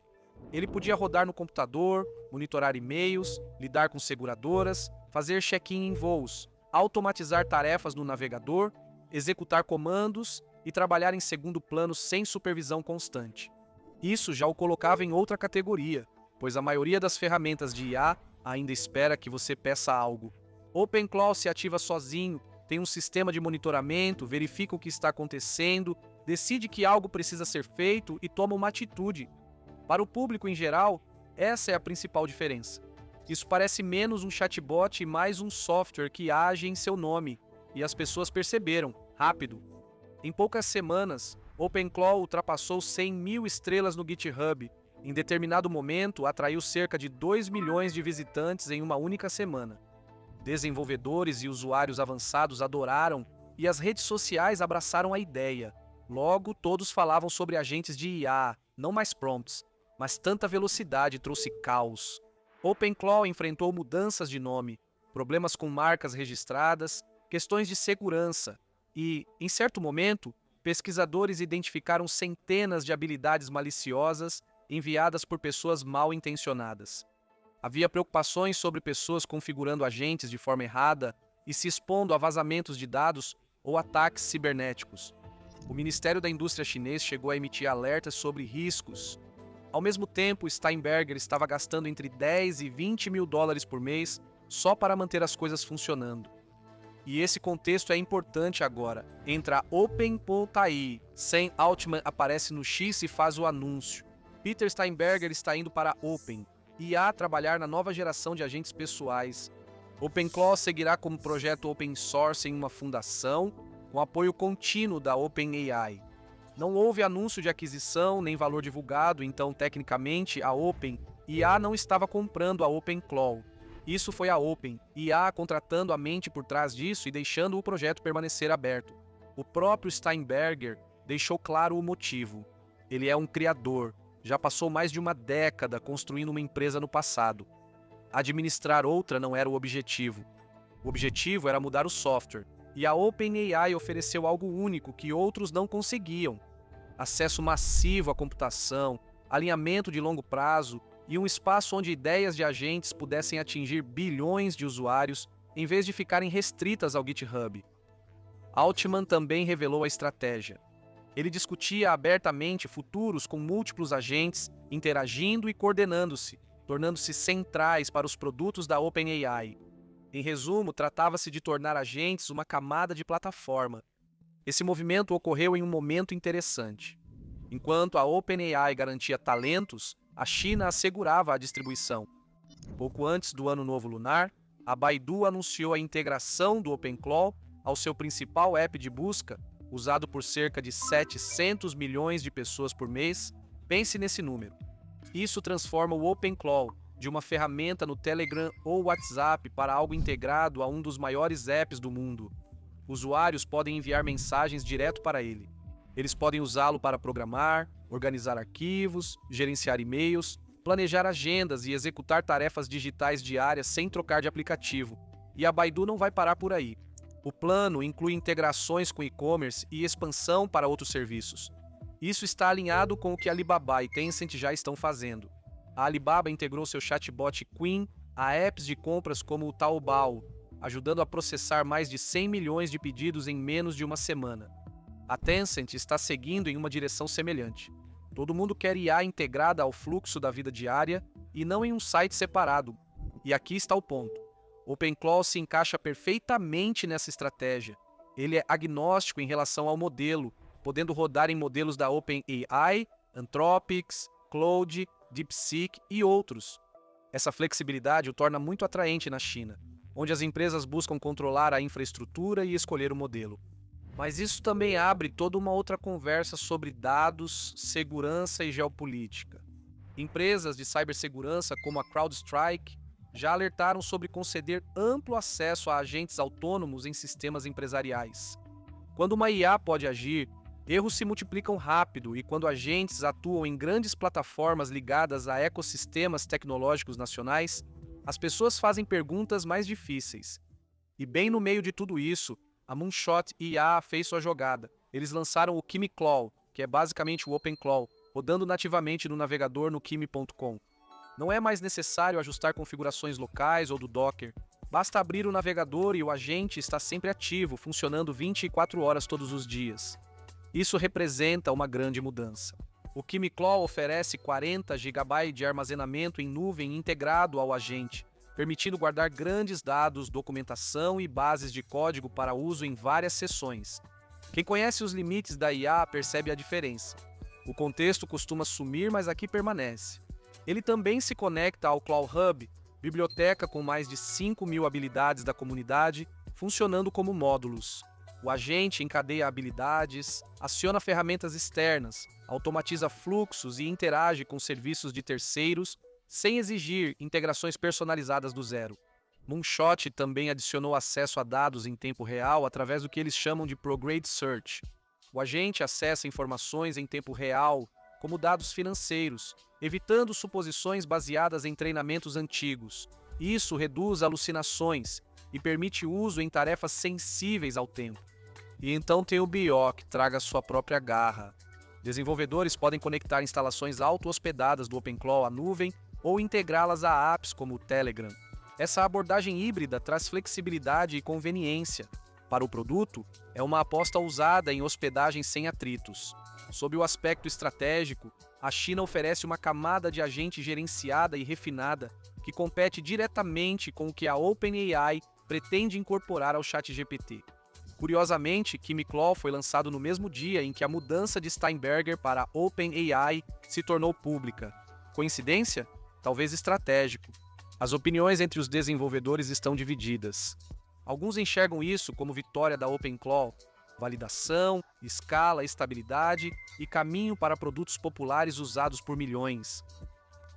[SPEAKER 1] Ele podia rodar no computador, monitorar e-mails, lidar com seguradoras, fazer check-in em voos, automatizar tarefas no navegador, executar comandos e trabalhar em segundo plano sem supervisão constante. Isso já o colocava em outra categoria, pois a maioria das ferramentas de IA ainda espera que você peça algo. OpenClaw se ativa sozinho, tem um sistema de monitoramento, verifica o que está acontecendo, decide que algo precisa ser feito e toma uma atitude. Para o público em geral, essa é a principal diferença. Isso parece menos um chatbot e mais um software que age em seu nome, e as pessoas perceberam, rápido. Em poucas semanas, OpenClaw ultrapassou 100.000 estrelas no GitHub. Em determinado momento, atraiu cerca de 2 milhões de visitantes em uma única semana. Desenvolvedores e usuários avançados adoraram, e as redes sociais abraçaram a ideia. Logo, todos falavam sobre agentes de IA, não mais prompts, mas tanta velocidade trouxe caos. OpenClaw enfrentou mudanças de nome, problemas com marcas registradas, questões de segurança e, em certo momento, pesquisadores identificaram centenas de habilidades maliciosas enviadas por pessoas mal intencionadas. Havia preocupações sobre pessoas configurando agentes de forma errada e se expondo a vazamentos de dados ou ataques cibernéticos. O Ministério da Indústria chinês chegou a emitir alertas sobre riscos. Ao mesmo tempo, Steinberger estava gastando entre 10 e 20 mil dólares por mês só para manter as coisas funcionando. E esse contexto é importante agora. Entra Open.ai, Sam Altman aparece no X e faz o anúncio. Peter Steinberger está indo para Open, IA trabalhar na nova geração de agentes pessoais. OpenClaw seguirá como projeto open source em uma fundação, com apoio contínuo da OpenAI. Não houve anúncio de aquisição nem valor divulgado, então, tecnicamente, a OpenAI não estava comprando a OpenClaw. Isso foi a OpenAI contratando a mente por trás disso e deixando o projeto permanecer aberto. O próprio Steinberger deixou claro o motivo. Ele é um criador, já passou mais de uma década construindo uma empresa no passado. Administrar outra não era o objetivo. O objetivo era mudar o software, e a OpenAI ofereceu algo único que outros não conseguiam: acesso massivo à computação, alinhamento de longo prazo e um espaço onde ideias de agentes pudessem atingir bilhões de usuários em vez de ficarem restritas ao GitHub. Altman também revelou a estratégia. Ele discutia abertamente futuros com múltiplos agentes, interagindo e coordenando-se, tornando-se centrais para os produtos da OpenAI. Em resumo, tratava-se de tornar agentes uma camada de plataforma. Esse movimento ocorreu em um momento interessante. Enquanto a OpenAI garantia talentos, a China assegurava a distribuição. Pouco antes do Ano Novo Lunar, a Baidu anunciou a integração do OpenClaw ao seu principal app de busca, usado por cerca de 700 milhões de pessoas por mês. Pense nesse número. Isso transforma o OpenClaw de uma ferramenta no Telegram ou WhatsApp para algo integrado a um dos maiores apps do mundo. Usuários podem enviar mensagens direto para ele. Eles podem usá-lo para programar, organizar arquivos, gerenciar e-mails, planejar agendas e executar tarefas digitais diárias sem trocar de aplicativo. E a Baidu não vai parar por aí. O plano inclui integrações com e-commerce e expansão para outros serviços. Isso está alinhado com o que Alibaba e Tencent já estão fazendo. A Alibaba integrou seu chatbot Qin a apps de compras como o Taobao, ajudando a processar mais de 100 milhões de pedidos em menos de uma semana. A Tencent está seguindo em uma direção semelhante. Todo mundo quer IA integrada ao fluxo da vida diária e não em um site separado. E aqui está o ponto. OpenClaw se encaixa perfeitamente nessa estratégia. Ele é agnóstico em relação ao modelo, podendo rodar em modelos da OpenAI, Anthropic, Claude, DeepSeek e outros. Essa flexibilidade o torna muito atraente na China, onde as empresas buscam controlar a infraestrutura e escolher o modelo. Mas isso também abre toda uma outra conversa sobre dados, segurança e geopolítica. Empresas de cibersegurança como a CrowdStrike já alertaram sobre conceder amplo acesso a agentes autônomos em sistemas empresariais. Quando uma IA pode agir, erros se multiplicam rápido, e quando agentes atuam em grandes plataformas ligadas a ecossistemas tecnológicos nacionais, as pessoas fazem perguntas mais difíceis. E bem no meio de tudo isso, a Moonshot IA fez sua jogada. Eles lançaram o QimiClaw, que é basicamente o OpenClaw, rodando nativamente no navegador no kimi.com. Não é mais necessário ajustar configurações locais ou do Docker. Basta abrir o navegador e o agente está sempre ativo, funcionando 24 horas todos os dias. Isso representa uma grande mudança. O QimiClaw oferece 40 GB de armazenamento em nuvem integrado ao agente, permitindo guardar grandes dados, documentação e bases de código para uso em várias sessões. Quem conhece os limites da IA percebe a diferença. O contexto costuma sumir, mas aqui permanece. Ele também se conecta ao ClawHub, biblioteca com mais de 5.000 habilidades da comunidade, funcionando como módulos. O agente encadeia habilidades, aciona ferramentas externas, automatiza fluxos e interage com serviços de terceiros, sem exigir integrações personalizadas do zero. Moonshot também adicionou acesso a dados em tempo real através do que eles chamam de Prograde Search. O agente acessa informações em tempo real, como dados financeiros, evitando suposições baseadas em treinamentos antigos. Isso reduz alucinações e permite uso em tarefas sensíveis ao tempo. E então tem o BIO, que traga sua própria garra. Desenvolvedores podem conectar instalações auto-hospedadas do OpenClaw à nuvem ou integrá-las a apps como o Telegram. Essa abordagem híbrida traz flexibilidade e conveniência. Para o produto, é uma aposta ousada em hospedagem sem atritos. Sob o aspecto estratégico, a China oferece uma camada de agente gerenciada e refinada que compete diretamente com o que a OpenAI pretende incorporar ao ChatGPT. Curiosamente, QimiClaw foi lançado no mesmo dia em que a mudança de Steinberger para a OpenAI se tornou pública. Coincidência? Talvez estratégico. As opiniões entre os desenvolvedores estão divididas. Alguns enxergam isso como vitória da OpenClaw, validação, escala, estabilidade e caminho para produtos populares usados por milhões.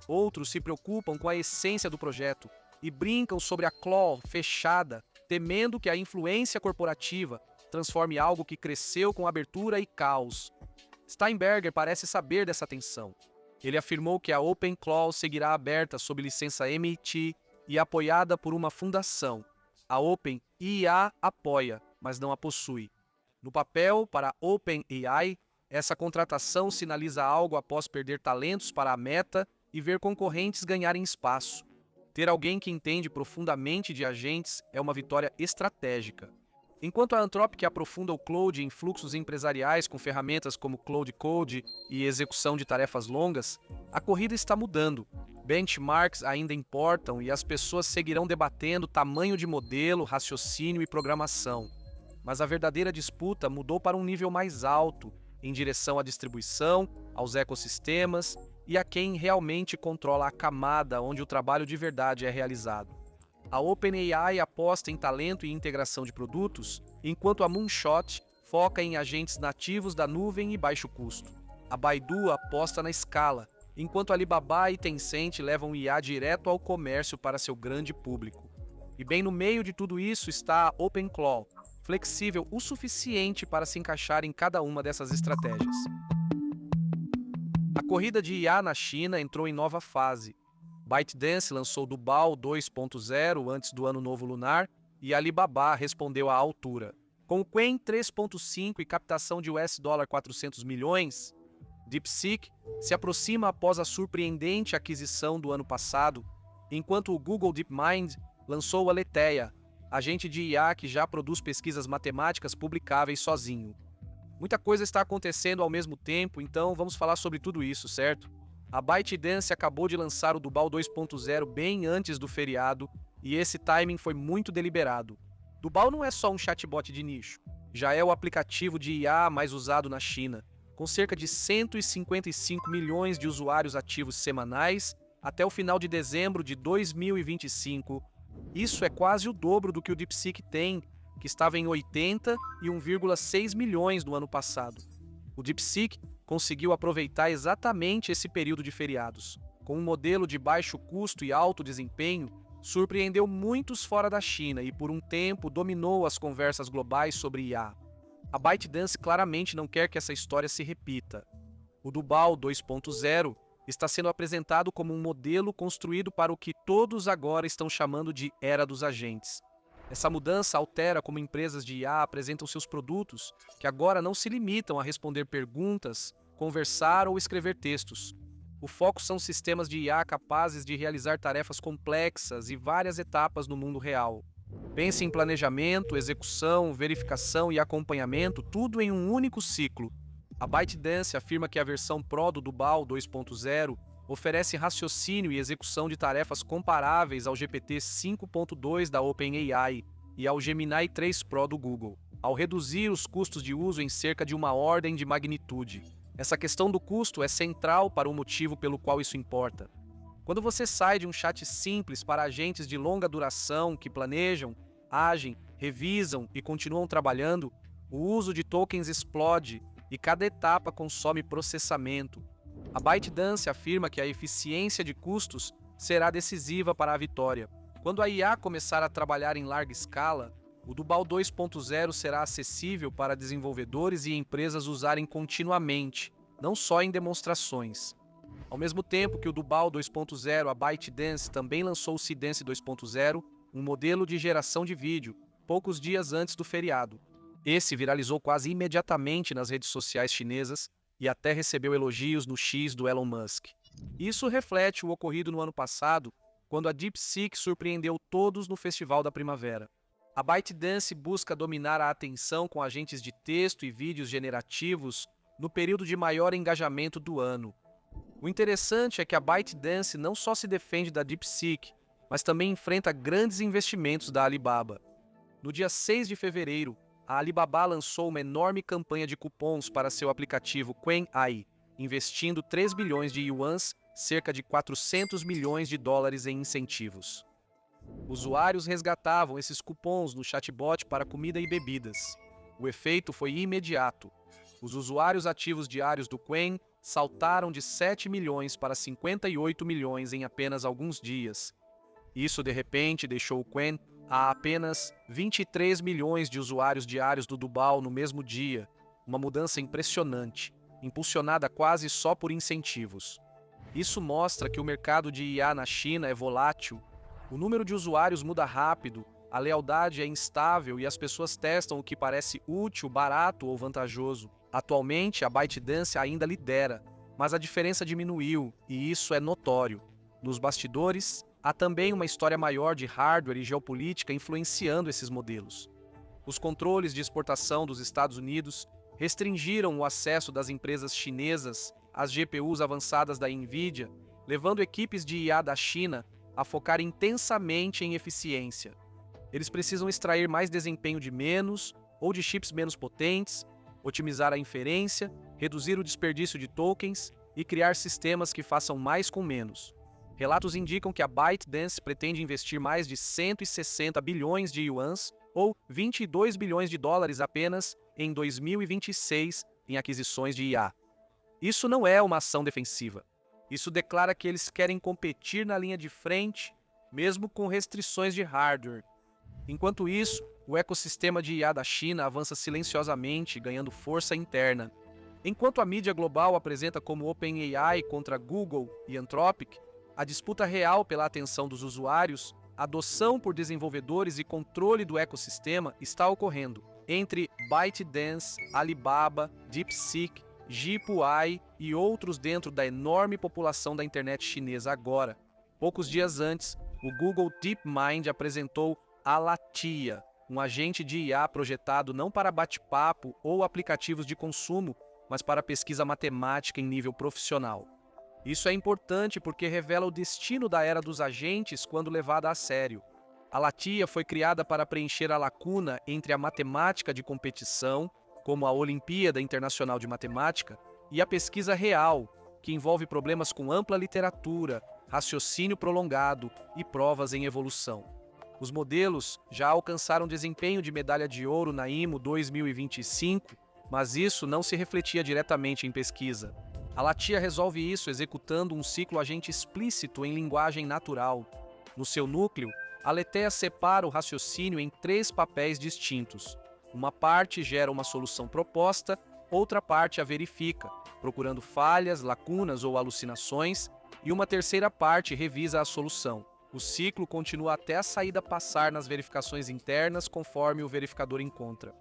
[SPEAKER 1] Outros se preocupam com a essência do projeto e brincam sobre a claw fechada, temendo que a influência corporativa transforme algo que cresceu com abertura e caos. Steinberger parece saber dessa tensão. Ele afirmou que a OpenClaw seguirá aberta sob licença MIT e apoiada por uma fundação. A OpenIA apoia, mas não a possui. No papel, para a OpenAI, essa contratação sinaliza algo após perder talentos para a Meta e ver concorrentes ganharem espaço. Ter alguém que entende profundamente de agentes é uma vitória estratégica. Enquanto a Anthropic aprofunda o Claude em fluxos empresariais com ferramentas como Claude Code e execução de tarefas longas, a corrida está mudando. Benchmarks ainda importam e as pessoas seguirão debatendo tamanho de modelo, raciocínio e programação. Mas a verdadeira disputa mudou para um nível mais alto, em direção à distribuição, aos ecossistemas e a quem realmente controla a camada onde o trabalho de verdade é realizado. A OpenAI aposta em talento e integração de produtos, enquanto a Moonshot foca em agentes nativos da nuvem e baixo custo. A Baidu aposta na escala, enquanto Alibaba e Tencent levam IA direto ao comércio para seu grande público. E bem no meio de tudo isso está a OpenClaw, flexível o suficiente para se encaixar em cada uma dessas estratégias. A corrida de IA na China entrou em nova fase. ByteDance lançou Dubao 2.0 antes do Ano Novo Lunar e Alibaba respondeu à altura. Com o Qwen 3.5 e captação de $400 milhões, DeepSeek se aproxima após a surpreendente aquisição do ano passado, enquanto o Google DeepMind lançou Aletheia, agente de IA que já produz pesquisas matemáticas publicáveis sozinho. Muita coisa está acontecendo ao mesmo tempo, então vamos falar sobre tudo isso, certo? A ByteDance acabou de lançar o Dubao 2.0 bem antes do feriado, e esse timing foi muito deliberado. Dubao não é só um chatbot de nicho, já é o aplicativo de IA mais usado na China, com cerca de 155 milhões de usuários ativos semanais até o final de dezembro de 2025. Isso é quase o dobro do que o DeepSeek tem, que estava em 80 e 1,6 milhões no ano passado. O DeepSeek conseguiu aproveitar exatamente esse período de feriados. Com um modelo de baixo custo e alto desempenho, surpreendeu muitos fora da China e por um tempo dominou as conversas globais sobre IA. A ByteDance claramente não quer que essa história se repita. O Dubao 2.0 está sendo apresentado como um modelo construído para o que todos agora estão chamando de Era dos Agentes. Essa mudança altera como empresas de IA apresentam seus produtos, que agora não se limitam a responder perguntas, conversar ou escrever textos. O foco são sistemas de IA capazes de realizar tarefas complexas e várias etapas no mundo real. Pense em planejamento, execução, verificação e acompanhamento, tudo em um único ciclo. A ByteDance afirma que a versão Pro do Dubao 2.0 oferece raciocínio e execução de tarefas comparáveis ao GPT 5.2 da OpenAI e ao Gemini 3 Pro do Google, ao reduzir os custos de uso em cerca de uma ordem de magnitude. Essa questão do custo é central para o motivo pelo qual isso importa. Quando você sai de um chat simples para agentes de longa duração que planejam, agem, revisam e continuam trabalhando, o uso de tokens explode e cada etapa consome processamento. A ByteDance afirma que a eficiência de custos será decisiva para a vitória. Quando a IA começar a trabalhar em larga escala, o Dubao 2.0 será acessível para desenvolvedores e empresas usarem continuamente, não só em demonstrações. Ao mesmo tempo que o Dubao 2.0, a ByteDance também lançou o Seedance 2.0, um modelo de geração de vídeo, poucos dias antes do feriado. Esse viralizou quase imediatamente nas redes sociais chinesas e até recebeu elogios no X do Elon Musk. Isso reflete o ocorrido no ano passado, quando a DeepSeek surpreendeu todos no Festival da Primavera. A ByteDance busca dominar a atenção com agentes de texto e vídeos generativos no período de maior engajamento do ano. O interessante é que a ByteDance não só se defende da DeepSeek, mas também enfrenta grandes investimentos da Alibaba. No dia 6 de fevereiro, a Alibaba lançou uma enorme campanha de cupons para seu aplicativo QuenAI, investindo 3 bilhões de yuans, cerca de 400 milhões de dólares em incentivos. Usuários resgatavam esses cupons no chatbot para comida e bebidas. O efeito foi imediato. Os usuários ativos diários do Qwen saltaram de 7 milhões para 58 milhões em apenas alguns dias. Isso, de repente, deixou o Qwen a apenas 23 milhões de usuários diários do Dubal no mesmo dia, uma mudança impressionante, impulsionada quase só por incentivos. Isso mostra que o mercado de IA na China é volátil. O número de usuários muda rápido, a lealdade é instável e as pessoas testam o que parece útil, barato ou vantajoso. Atualmente, a ByteDance ainda lidera, mas a diferença diminuiu e isso é notório. Nos bastidores, há também uma história maior de hardware e geopolítica influenciando esses modelos. Os controles de exportação dos Estados Unidos restringiram o acesso das empresas chinesas às GPUs avançadas da NVIDIA, levando equipes de IA da China a focar intensamente em eficiência. Eles precisam extrair mais desempenho de menos ou de chips menos potentes, otimizar a inferência, reduzir o desperdício de tokens e criar sistemas que façam mais com menos. Relatos indicam que a ByteDance pretende investir mais de 160 bilhões de yuans, ou 22 bilhões de dólares apenas, em 2026 em aquisições de IA. Isso não é uma ação defensiva. Isso declara que eles querem competir na linha de frente, mesmo com restrições de hardware. Enquanto isso, o ecossistema de IA da China avança silenciosamente, ganhando força interna. Enquanto a mídia global apresenta como OpenAI contra Google e Anthropic, a disputa real pela atenção dos usuários, adoção por desenvolvedores e controle do ecossistema está ocorrendo entre ByteDance, Alibaba, DeepSeek, Jipuai e outros dentro da enorme população da internet chinesa agora. Poucos dias antes, o Google DeepMind apresentou Alatia, um agente de IA projetado não para bate-papo ou aplicativos de consumo, mas para pesquisa matemática em nível profissional. Isso é importante porque revela o destino da era dos agentes quando levada a sério. A Latia foi criada para preencher a lacuna entre a matemática de competição, como a Olimpíada Internacional de Matemática, e a pesquisa real, que envolve problemas com ampla literatura, raciocínio prolongado e provas em evolução. Os modelos já alcançaram desempenho de medalha de ouro na IMO 2025, mas isso não se refletia diretamente em pesquisa. A Latia resolve isso executando um ciclo agente explícito em linguagem natural. No seu núcleo, a Aletheia separa o raciocínio em 3 papéis distintos. Uma parte gera uma solução proposta, outra parte a verifica, procurando falhas, lacunas ou alucinações, e uma terceira parte revisa a solução. O ciclo continua até a saída passar nas verificações internas conforme o verificador encontra.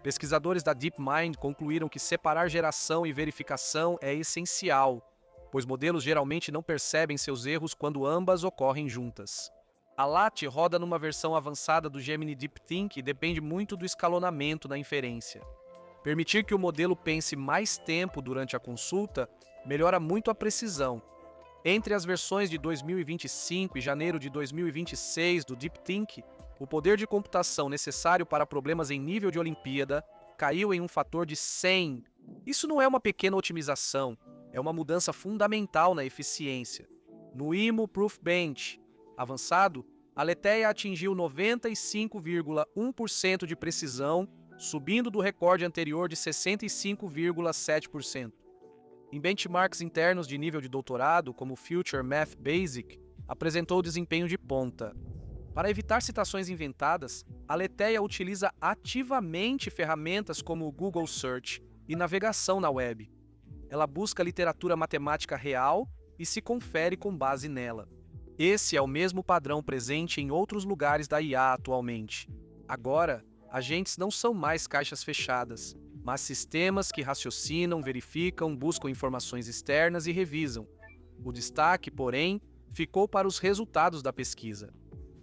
[SPEAKER 1] Pesquisadores da DeepMind concluíram que separar geração e verificação é essencial, pois modelos geralmente não percebem seus erros quando ambas ocorrem juntas. A LAT roda numa versão avançada do Gemini DeepThink e depende muito do escalonamento na inferência. Permitir que o modelo pense mais tempo durante a consulta melhora muito a precisão. Entre as versões de 2025 e janeiro de 2026 do DeepThink, o poder de computação necessário para problemas em nível de Olimpíada caiu em um fator de 100. Isso não é uma pequena otimização, é uma mudança fundamental na eficiência. No IMO Proof Bench avançado, a Aletheia atingiu 95,1% de precisão, subindo do recorde anterior de 65,7%. Em benchmarks internos de nível de doutorado, como o Future Math Basic, apresentou desempenho de ponta. Para evitar citações inventadas, a Aletheia utiliza ativamente ferramentas como o Google Search e navegação na web. Ela busca literatura matemática real e se confere com base nela. Esse é o mesmo padrão presente em outros lugares da IA atualmente. Agora, agentes não são mais caixas fechadas, mas sistemas que raciocinam, verificam, buscam informações externas e revisam. O destaque, porém, ficou para os resultados da pesquisa.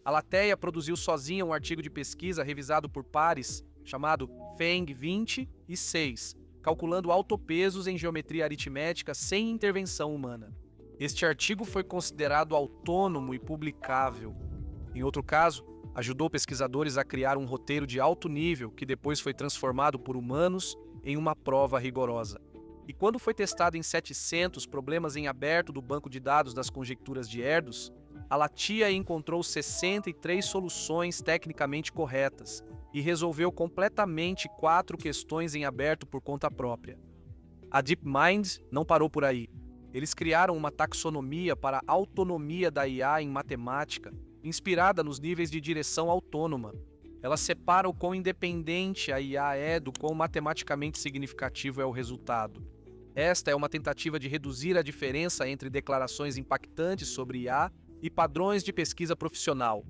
[SPEAKER 1] A Aletheia produziu sozinha um artigo de pesquisa revisado por pares, chamado FENG 20 e 6, calculando autopesos em geometria aritmética sem intervenção humana. Este artigo foi considerado autônomo e publicável. Em outro caso, ajudou pesquisadores a criar um roteiro de alto nível que depois foi transformado por humanos em uma prova rigorosa. E quando foi testado em 700 problemas em aberto do banco de dados das conjecturas de Erdős, a Latia encontrou 63 soluções tecnicamente corretas e resolveu completamente 4 questões em aberto por conta própria. A DeepMind não parou por aí. Eles criaram uma taxonomia para a autonomia da IA em matemática, inspirada nos níveis de direção autônoma. Ela separa o quão independente a IA é do quão matematicamente significativo é o resultado. Esta é uma tentativa de reduzir a diferença entre declarações impactantes sobre IA e padrões de pesquisa profissional.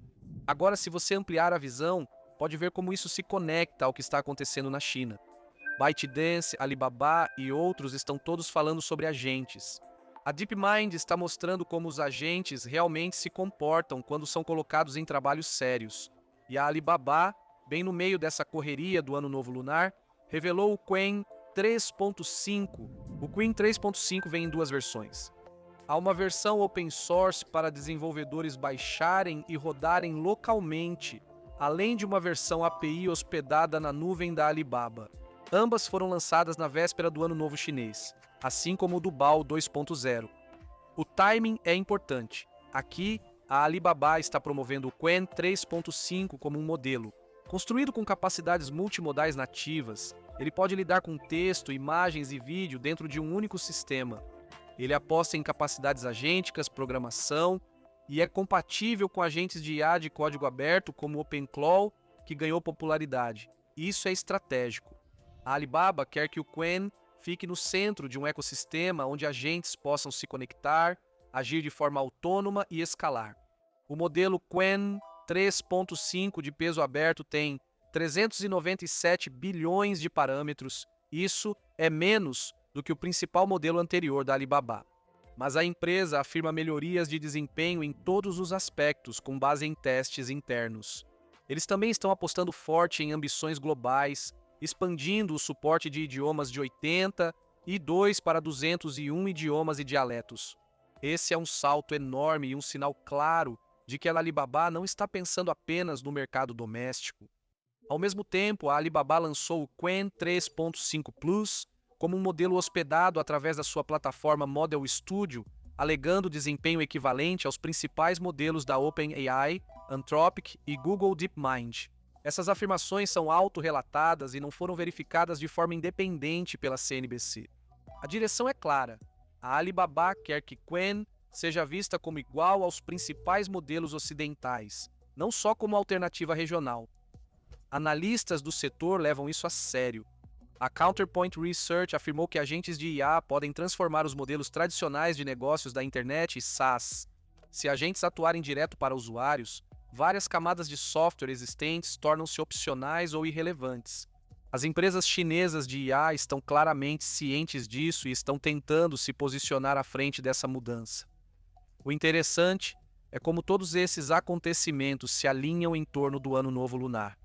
[SPEAKER 1] Agora, se você ampliar a visão, pode ver como isso se conecta ao que está acontecendo na China. ByteDance, Alibaba e outros estão todos falando sobre agentes. A DeepMind está mostrando como os agentes realmente se comportam quando são colocados em trabalhos sérios. E a Alibaba, bem no meio dessa correria do Ano Novo Lunar, revelou o Qwen 3.5. O Qwen 3.5 vem em 2 versões. Há uma versão open source para desenvolvedores baixarem e rodarem localmente, além de uma versão API hospedada na nuvem da Alibaba. Ambas foram lançadas na véspera do Ano Novo Chinês, assim como o Dubao 2.0. O timing é importante. Aqui, a Alibaba está promovendo o Qwen 3.5 como um modelo. Construído com capacidades multimodais nativas, ele pode lidar com texto, imagens e vídeo dentro de um único sistema. Ele aposta em capacidades agênticas, programação e é compatível com agentes de IA de código aberto como o OpenClaw, que ganhou popularidade. Isso é estratégico. A Alibaba quer que o Qwen fique no centro de um ecossistema onde agentes possam se conectar, agir de forma autônoma e escalar. O modelo Qwen 3.5 de peso aberto tem 397 bilhões de parâmetros. Isso é menos do que o principal modelo anterior da Alibaba. Mas a empresa afirma melhorias de desempenho em todos os aspectos, com base em testes internos. Eles também estão apostando forte em ambições globais, expandindo o suporte de idiomas de 80 e 2 para 201 idiomas e dialetos. Esse é um salto enorme e um sinal claro de que a Alibaba não está pensando apenas no mercado doméstico. Ao mesmo tempo, a Alibaba lançou o Qwen 3.5 Plus como um modelo hospedado através da sua plataforma Model Studio, alegando desempenho equivalente aos principais modelos da OpenAI, Anthropic e Google DeepMind. Essas afirmações são autorrelatadas e não foram verificadas de forma independente pela CNBC. A direção é clara. A Alibaba quer que Qwen seja vista como igual aos principais modelos ocidentais, não só como alternativa regional. Analistas do setor levam isso a sério. A Counterpoint Research afirmou que agentes de IA podem transformar os modelos tradicionais de negócios da internet e SaaS. Se agentes atuarem direto para usuários, várias camadas de software existentes tornam-se opcionais ou irrelevantes. As empresas chinesas de IA estão claramente cientes disso e estão tentando se posicionar à frente dessa mudança. O interessante é como todos esses acontecimentos se alinham em torno do Ano Novo Lunar.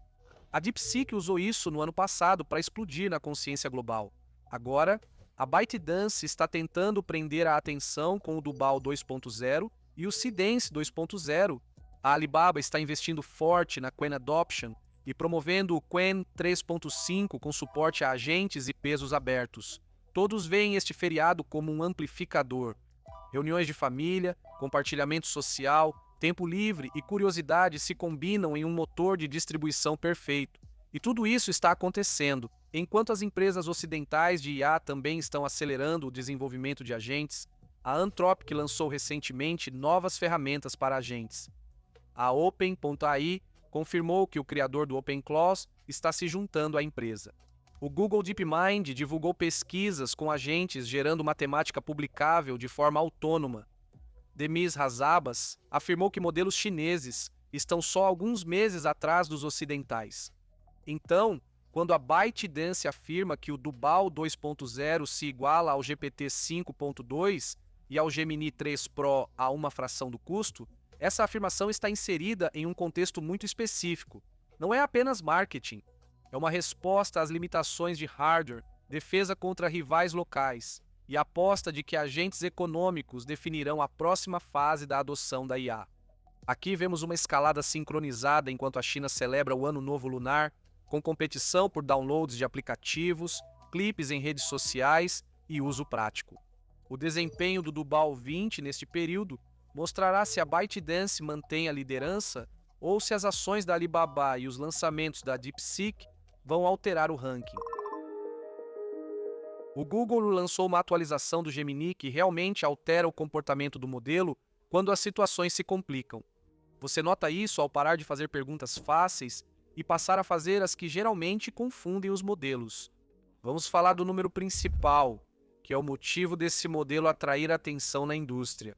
[SPEAKER 1] A DeepSeek usou isso no ano passado para explodir na consciência global. Agora, a ByteDance está tentando prender a atenção com o Dubao 2.0 e o Seedance 2.0. A Alibaba está investindo forte na Qwen Adoption e promovendo o Qwen 3.5 com suporte a agentes e pesos abertos. Todos veem este feriado como um amplificador. Reuniões de família, compartilhamento social, tempo livre e curiosidade se combinam em um motor de distribuição perfeito. E tudo isso está acontecendo, enquanto as empresas ocidentais de IA também estão acelerando o desenvolvimento de agentes. A Anthropic lançou recentemente novas ferramentas para agentes. A Open.ai confirmou que o criador do OpenClaw está se juntando à empresa. O Google DeepMind divulgou pesquisas com agentes gerando matemática publicável de forma autônoma. Demis Hassabis afirmou que modelos chineses estão só alguns meses atrás dos ocidentais. Então, quando a ByteDance afirma que o Dubao 2.0 se iguala ao GPT 5.2 e ao Gemini 3 Pro a uma fração do custo, essa afirmação está inserida em um contexto muito específico. Não é apenas marketing, é uma resposta às limitações de hardware, defesa contra rivais locais e aposta de que agentes econômicos definirão a próxima fase da adoção da IA. Aqui vemos uma escalada sincronizada enquanto a China celebra o Ano Novo Lunar, com competição por downloads de aplicativos, clipes em redes sociais e uso prático. O desempenho do Dubai 20 neste período mostrará se a ByteDance mantém a liderança ou se as ações da Alibaba e os lançamentos da DeepSeek vão alterar o ranking. O Google lançou uma atualização do Gemini que realmente altera o comportamento do modelo quando as situações se complicam. Você nota isso ao parar de fazer perguntas fáceis e passar a fazer as que geralmente confundem os modelos. Vamos falar do número principal, que é o motivo desse modelo atrair atenção na indústria.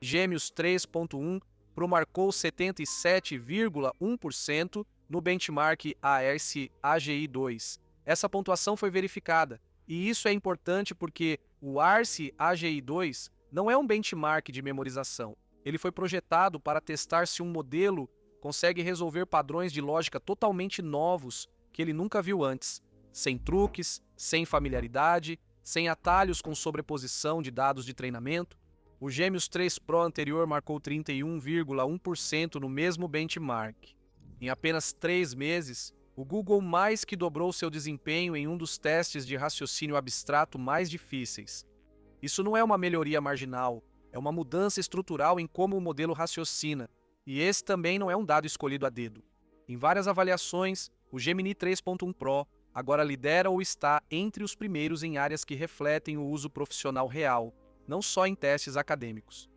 [SPEAKER 1] Gêmeos 3.1 promarcou 77,1% no benchmark ARCE-AGI2. Essa pontuação foi verificada, e isso é importante porque o ARCE-AGI2 não é um benchmark de memorização. Ele foi projetado para testar se um modelo consegue resolver padrões de lógica totalmente novos que ele nunca viu antes, sem truques, sem familiaridade, sem atalhos com sobreposição de dados de treinamento. O Gêmeos 3 Pro anterior marcou 31,1% no mesmo benchmark. Em apenas 3 meses, o Google mais que dobrou seu desempenho em um dos testes de raciocínio abstrato mais difíceis. Isso não é uma melhoria marginal, é uma mudança estrutural em como o modelo raciocina, e esse também não é um dado escolhido a dedo. Em várias avaliações, o Gemini 3.1 Pro agora lidera ou está entre os primeiros em áreas que refletem o uso profissional real, não só em testes acadêmicos.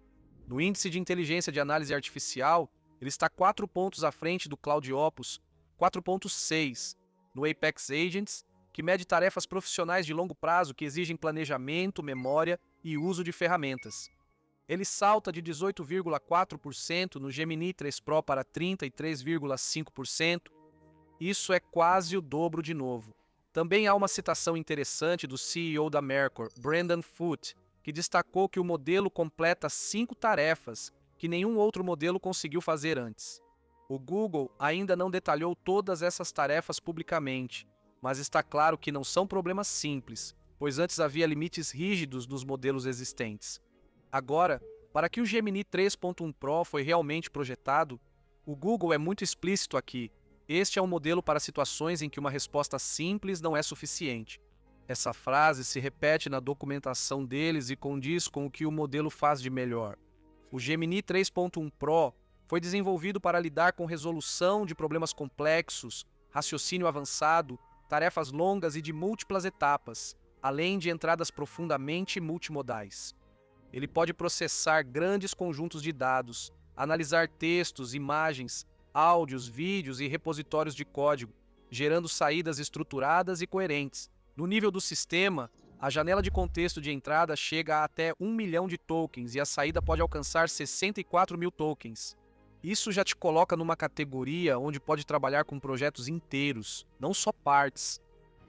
[SPEAKER 1] No índice de inteligência de análise artificial, ele está 4 pontos à frente do Cloud Opus, 4.6, no Apex Agents, que mede tarefas profissionais de longo prazo que exigem planejamento, memória e uso de ferramentas. Ele salta de 18,4% no Gemini 3 Pro para 33,5%. Isso é quase o dobro de novo. Também há uma citação interessante do CEO da Mercor, Brendan Foote, que destacou que o modelo completa 5 tarefas que nenhum outro modelo conseguiu fazer antes. O Google ainda não detalhou todas essas tarefas publicamente, mas está claro que não são problemas simples, pois antes havia limites rígidos nos modelos existentes. Agora, para que o Gemini 3.1 Pro foi realmente projetado, o Google é muito explícito aqui. Este é um modelo para situações em que uma resposta simples não é suficiente. Essa frase se repete na documentação deles e condiz com o que o modelo faz de melhor. O Gemini 3.1 Pro foi desenvolvido para lidar com resolução de problemas complexos, raciocínio avançado, tarefas longas e de múltiplas etapas, além de entradas profundamente multimodais. Ele pode processar grandes conjuntos de dados, analisar textos, imagens, áudios, vídeos e repositórios de código, gerando saídas estruturadas e coerentes. No nível do sistema, a janela de contexto de entrada chega a até 1 milhão de tokens e a saída pode alcançar 64 mil tokens. Isso já te coloca numa categoria onde pode trabalhar com projetos inteiros, não só partes.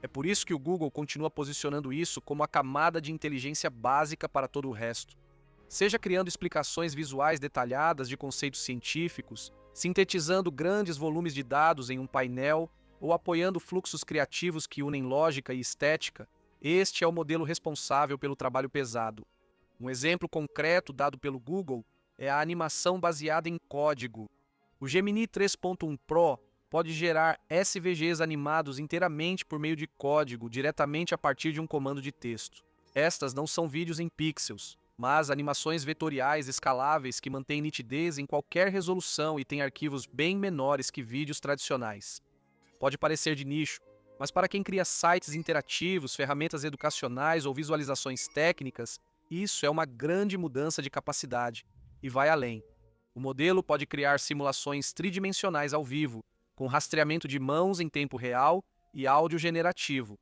[SPEAKER 1] É por isso que o Google continua posicionando isso como a camada de inteligência básica para todo o resto. Seja criando explicações visuais detalhadas de conceitos científicos, sintetizando grandes volumes de dados em um painel ou apoiando fluxos criativos que unem lógica e estética, este é o modelo responsável pelo trabalho pesado. Um exemplo concreto dado pelo Google é a animação baseada em código. O Gemini 3.1 Pro pode gerar SVGs animados inteiramente por meio de código, diretamente a partir de um comando de texto. Estas não são vídeos em pixels, mas animações vetoriais escaláveis que mantêm nitidez em qualquer resolução e têm arquivos bem menores que vídeos tradicionais. Pode parecer de nicho, mas para quem cria sites interativos, ferramentas educacionais ou visualizações técnicas, isso é uma grande mudança de capacidade. E vai além. O modelo pode criar simulações tridimensionais ao vivo, com rastreamento de mãos em tempo real e áudio generativo.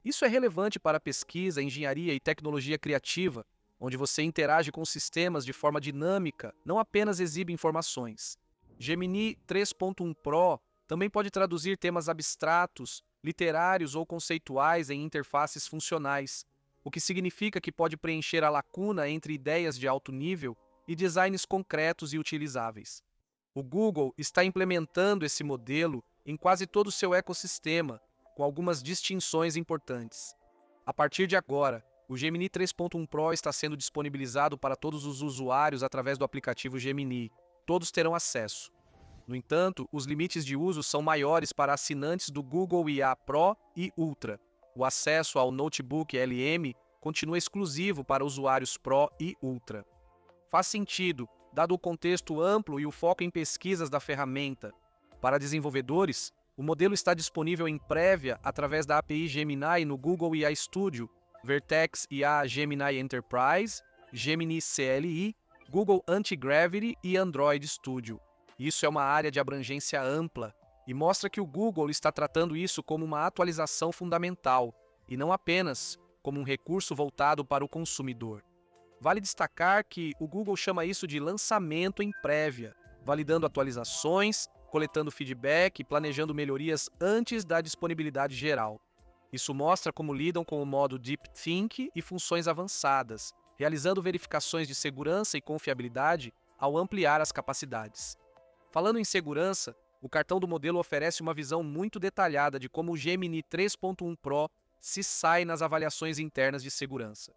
[SPEAKER 1] Isso é relevante para pesquisa, engenharia e tecnologia criativa, onde você interage com sistemas de forma dinâmica, não apenas exibe informações. Gemini 3.1 Pro também pode traduzir temas abstratos, literários ou conceituais em interfaces funcionais, o que significa que pode preencher a lacuna entre ideias de alto nível e designs concretos e utilizáveis. O Google está implementando esse modelo em quase todo o seu ecossistema, com algumas distinções importantes. A partir de agora, o Gemini 3.1 Pro está sendo disponibilizado para todos os usuários através do aplicativo Gemini. Todos terão acesso. No entanto, os limites de uso são maiores para assinantes do Google IA Pro e Ultra. O acesso ao Notebook LM continua exclusivo para usuários Pro e Ultra. Faz sentido, dado o contexto amplo e o foco em pesquisas da ferramenta. Para desenvolvedores, o modelo está disponível em prévia através da API Gemini no Google IA Studio, Vertex IA Gemini Enterprise, Gemini CLI, Google Anti-Gravity e Android Studio. Isso é uma área de abrangência ampla e mostra que o Google está tratando isso como uma atualização fundamental e não apenas como um recurso voltado para o consumidor. Vale destacar que o Google chama isso de lançamento em prévia, validando atualizações, coletando feedback e planejando melhorias antes da disponibilidade geral. Isso mostra como lidam com o modo Deep Think e funções avançadas, realizando verificações de segurança e confiabilidade ao ampliar as capacidades. Falando em segurança, o cartão do modelo oferece uma visão muito detalhada de como o Gemini 3.1 Pro se sai nas avaliações internas de segurança.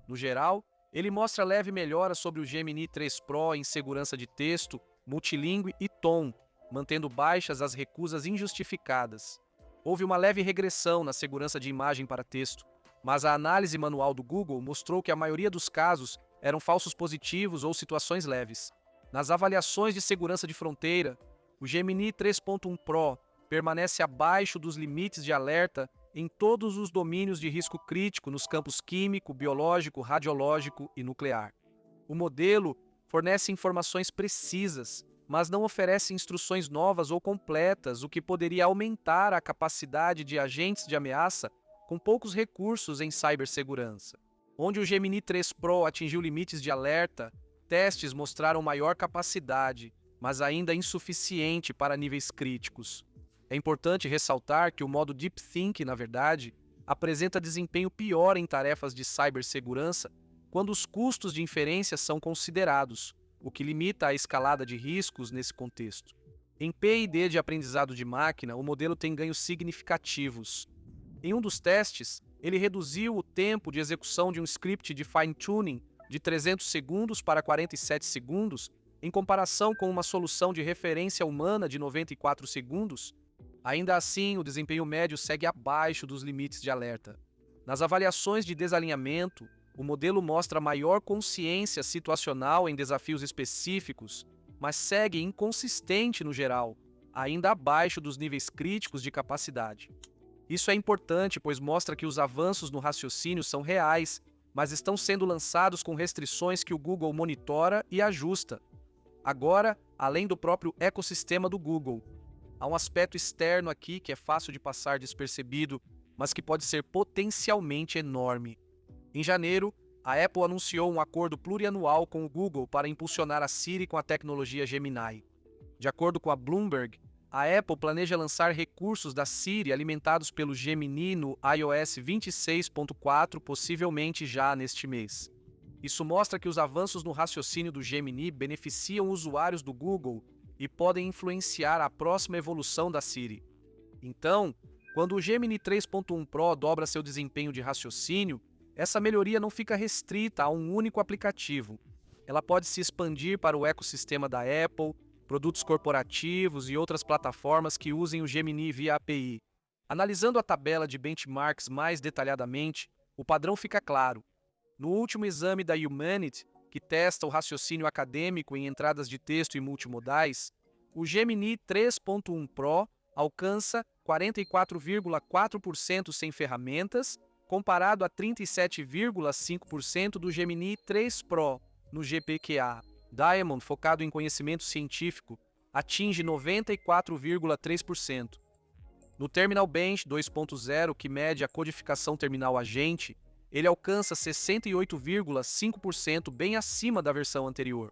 [SPEAKER 1] No geral, ele mostra leve melhora sobre o Gemini 3 Pro em segurança de texto, multilíngue e tom, mantendo baixas as recusas injustificadas. Houve uma leve regressão na segurança de imagem para texto, mas a análise manual do Google mostrou que a maioria dos casos eram falsos positivos ou situações leves. Nas avaliações de segurança de fronteira, o Gemini 3.1 Pro permanece abaixo dos limites de alerta em todos os domínios de risco crítico nos campos químico, biológico, radiológico e nuclear. O modelo fornece informações precisas, mas não oferece instruções novas ou completas, o que poderia aumentar a capacidade de agentes de ameaça com poucos recursos em cibersegurança. Onde o Gemini 3 Pro atingiu limites de alerta, testes mostraram maior capacidade, mas ainda insuficiente para níveis críticos. É importante ressaltar que o modo Deep Think, na verdade, apresenta desempenho pior em tarefas de cibersegurança quando os custos de inferência são considerados, o que limita a escalada de riscos nesse contexto. Em P&D de aprendizado de máquina, o modelo tem ganhos significativos. Em um dos testes, ele reduziu o tempo de execução de um script de fine-tuning de 300 segundos para 47 segundos, em comparação com uma solução de referência humana de 94 segundos. Ainda assim, o desempenho médio segue abaixo dos limites de alerta. Nas avaliações de desalinhamento, o modelo mostra maior consciência situacional em desafios específicos, mas segue inconsistente no geral, ainda abaixo dos níveis críticos de capacidade. Isso é importante, pois mostra que os avanços no raciocínio são reais, mas estão sendo lançados com restrições que o Google monitora e ajusta. Agora, além do próprio ecossistema do Google, há um aspecto externo aqui que é fácil de passar despercebido, mas que pode ser potencialmente enorme. Em janeiro, a Apple anunciou um acordo plurianual com o Google para impulsionar a Siri com a tecnologia Gemini. De acordo com a Bloomberg, a Apple planeja lançar recursos da Siri alimentados pelo Gemini no iOS 26.4, possivelmente já neste mês. Isso mostra que os avanços no raciocínio do Gemini beneficiam usuários do Google e podem influenciar a próxima evolução da Siri. Então, quando o Gemini 3.1 Pro dobra seu desempenho de raciocínio, essa melhoria não fica restrita a um único aplicativo. Ela pode se expandir para o ecossistema da Apple, produtos corporativos e outras plataformas que usem o Gemini via API. Analisando a tabela de benchmarks mais detalhadamente, o padrão fica claro. No último exame da Humanity, que testa o raciocínio acadêmico em entradas de texto e multimodais, o Gemini 3.1 Pro alcança 44,4% sem ferramentas, comparado a 37,5% do Gemini 3 Pro no GPQA. Diamond, focado em conhecimento científico, atinge 94,3%. No Terminal Bench 2.0, que mede a codificação terminal agente, ele alcança 68,5%, bem acima da versão anterior.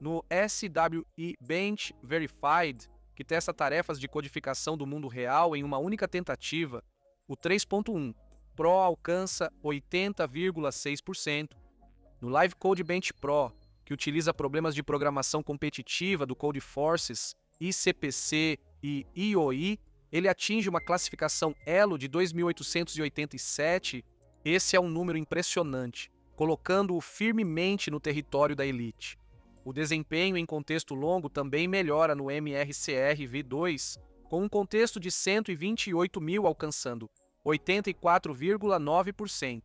[SPEAKER 1] No SWE Bench Verified, que testa tarefas de codificação do mundo real em uma única tentativa, o 3.1 Pro alcança 80,6%. No Live Code Bench Pro, que utiliza problemas de programação competitiva do Codeforces, ICPC e IOI, ele atinge uma classificação Elo de 2.887. Esse é um número impressionante, colocando-o firmemente no território da elite. O desempenho em contexto longo também melhora no MRCR V2, com um contexto de 128.000 alcançando 84,9%.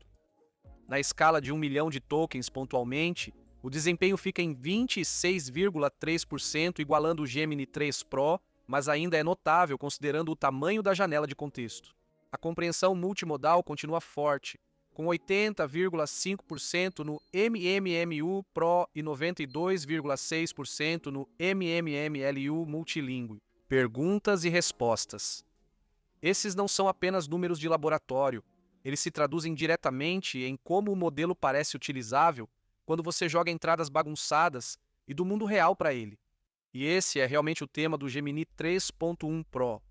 [SPEAKER 1] Na escala de 1 milhão de tokens pontualmente, o desempenho fica em 26,3%, igualando o Gemini 3 Pro, mas ainda é notável considerando o tamanho da janela de contexto. A compreensão multimodal continua forte, com 80,5% no MMMU Pro e 92,6% no MMMLU Multilingüe. Perguntas e respostas. Esses não são apenas números de laboratório, eles se traduzem diretamente em como o modelo parece utilizável quando você joga entradas bagunçadas e do mundo real para ele. E esse é realmente o tema do Gemini 3.1 Pro.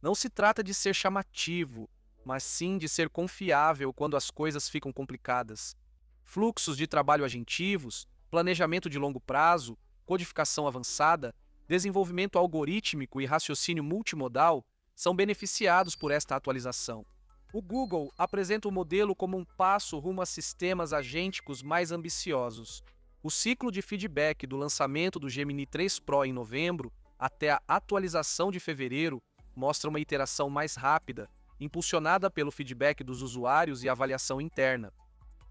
[SPEAKER 1] Não se trata de ser chamativo, mas sim de ser confiável quando as coisas ficam complicadas. Fluxos de trabalho agentivos, planejamento de longo prazo, codificação avançada, desenvolvimento algorítmico e raciocínio multimodal são beneficiados por esta atualização. O Google apresenta o modelo como um passo rumo a sistemas agênticos mais ambiciosos. O ciclo de feedback do lançamento do Gemini 3 Pro em novembro até a atualização de fevereiro mostra uma iteração mais rápida, impulsionada pelo feedback dos usuários e avaliação interna.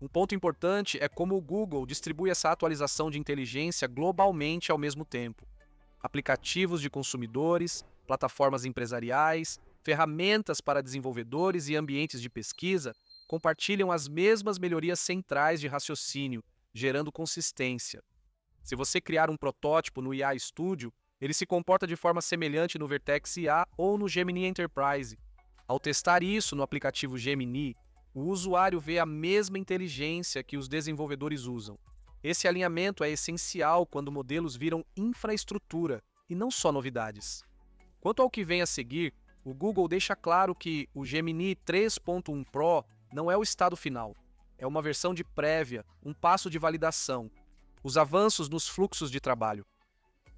[SPEAKER 1] Um ponto importante é como o Google distribui essa atualização de inteligência globalmente ao mesmo tempo. Aplicativos de consumidores, plataformas empresariais, ferramentas para desenvolvedores e ambientes de pesquisa compartilham as mesmas melhorias centrais de raciocínio, gerando consistência. Se você criar um protótipo no IA Studio, ele se comporta de forma semelhante no Vertex IA ou no Gemini Enterprise. Ao testar isso no aplicativo Gemini, o usuário vê a mesma inteligência que os desenvolvedores usam. Esse alinhamento é essencial quando modelos viram infraestrutura e não só novidades. Quanto ao que vem a seguir, o Google deixa claro que o Gemini 3.1 Pro não é o estado final. É uma versão de prévia, um passo de validação. Os avanços nos fluxos de trabalho.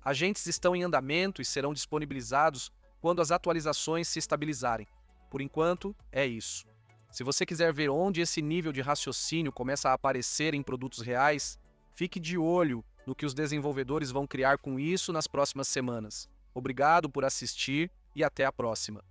[SPEAKER 1] Agentes estão em andamento e serão disponibilizados quando as atualizações se estabilizarem. Por enquanto, é isso. Se você quiser ver onde esse nível de raciocínio começa a aparecer em produtos reais, fique de olho no que os desenvolvedores vão criar com isso nas próximas semanas. Obrigado por assistir e até a próxima.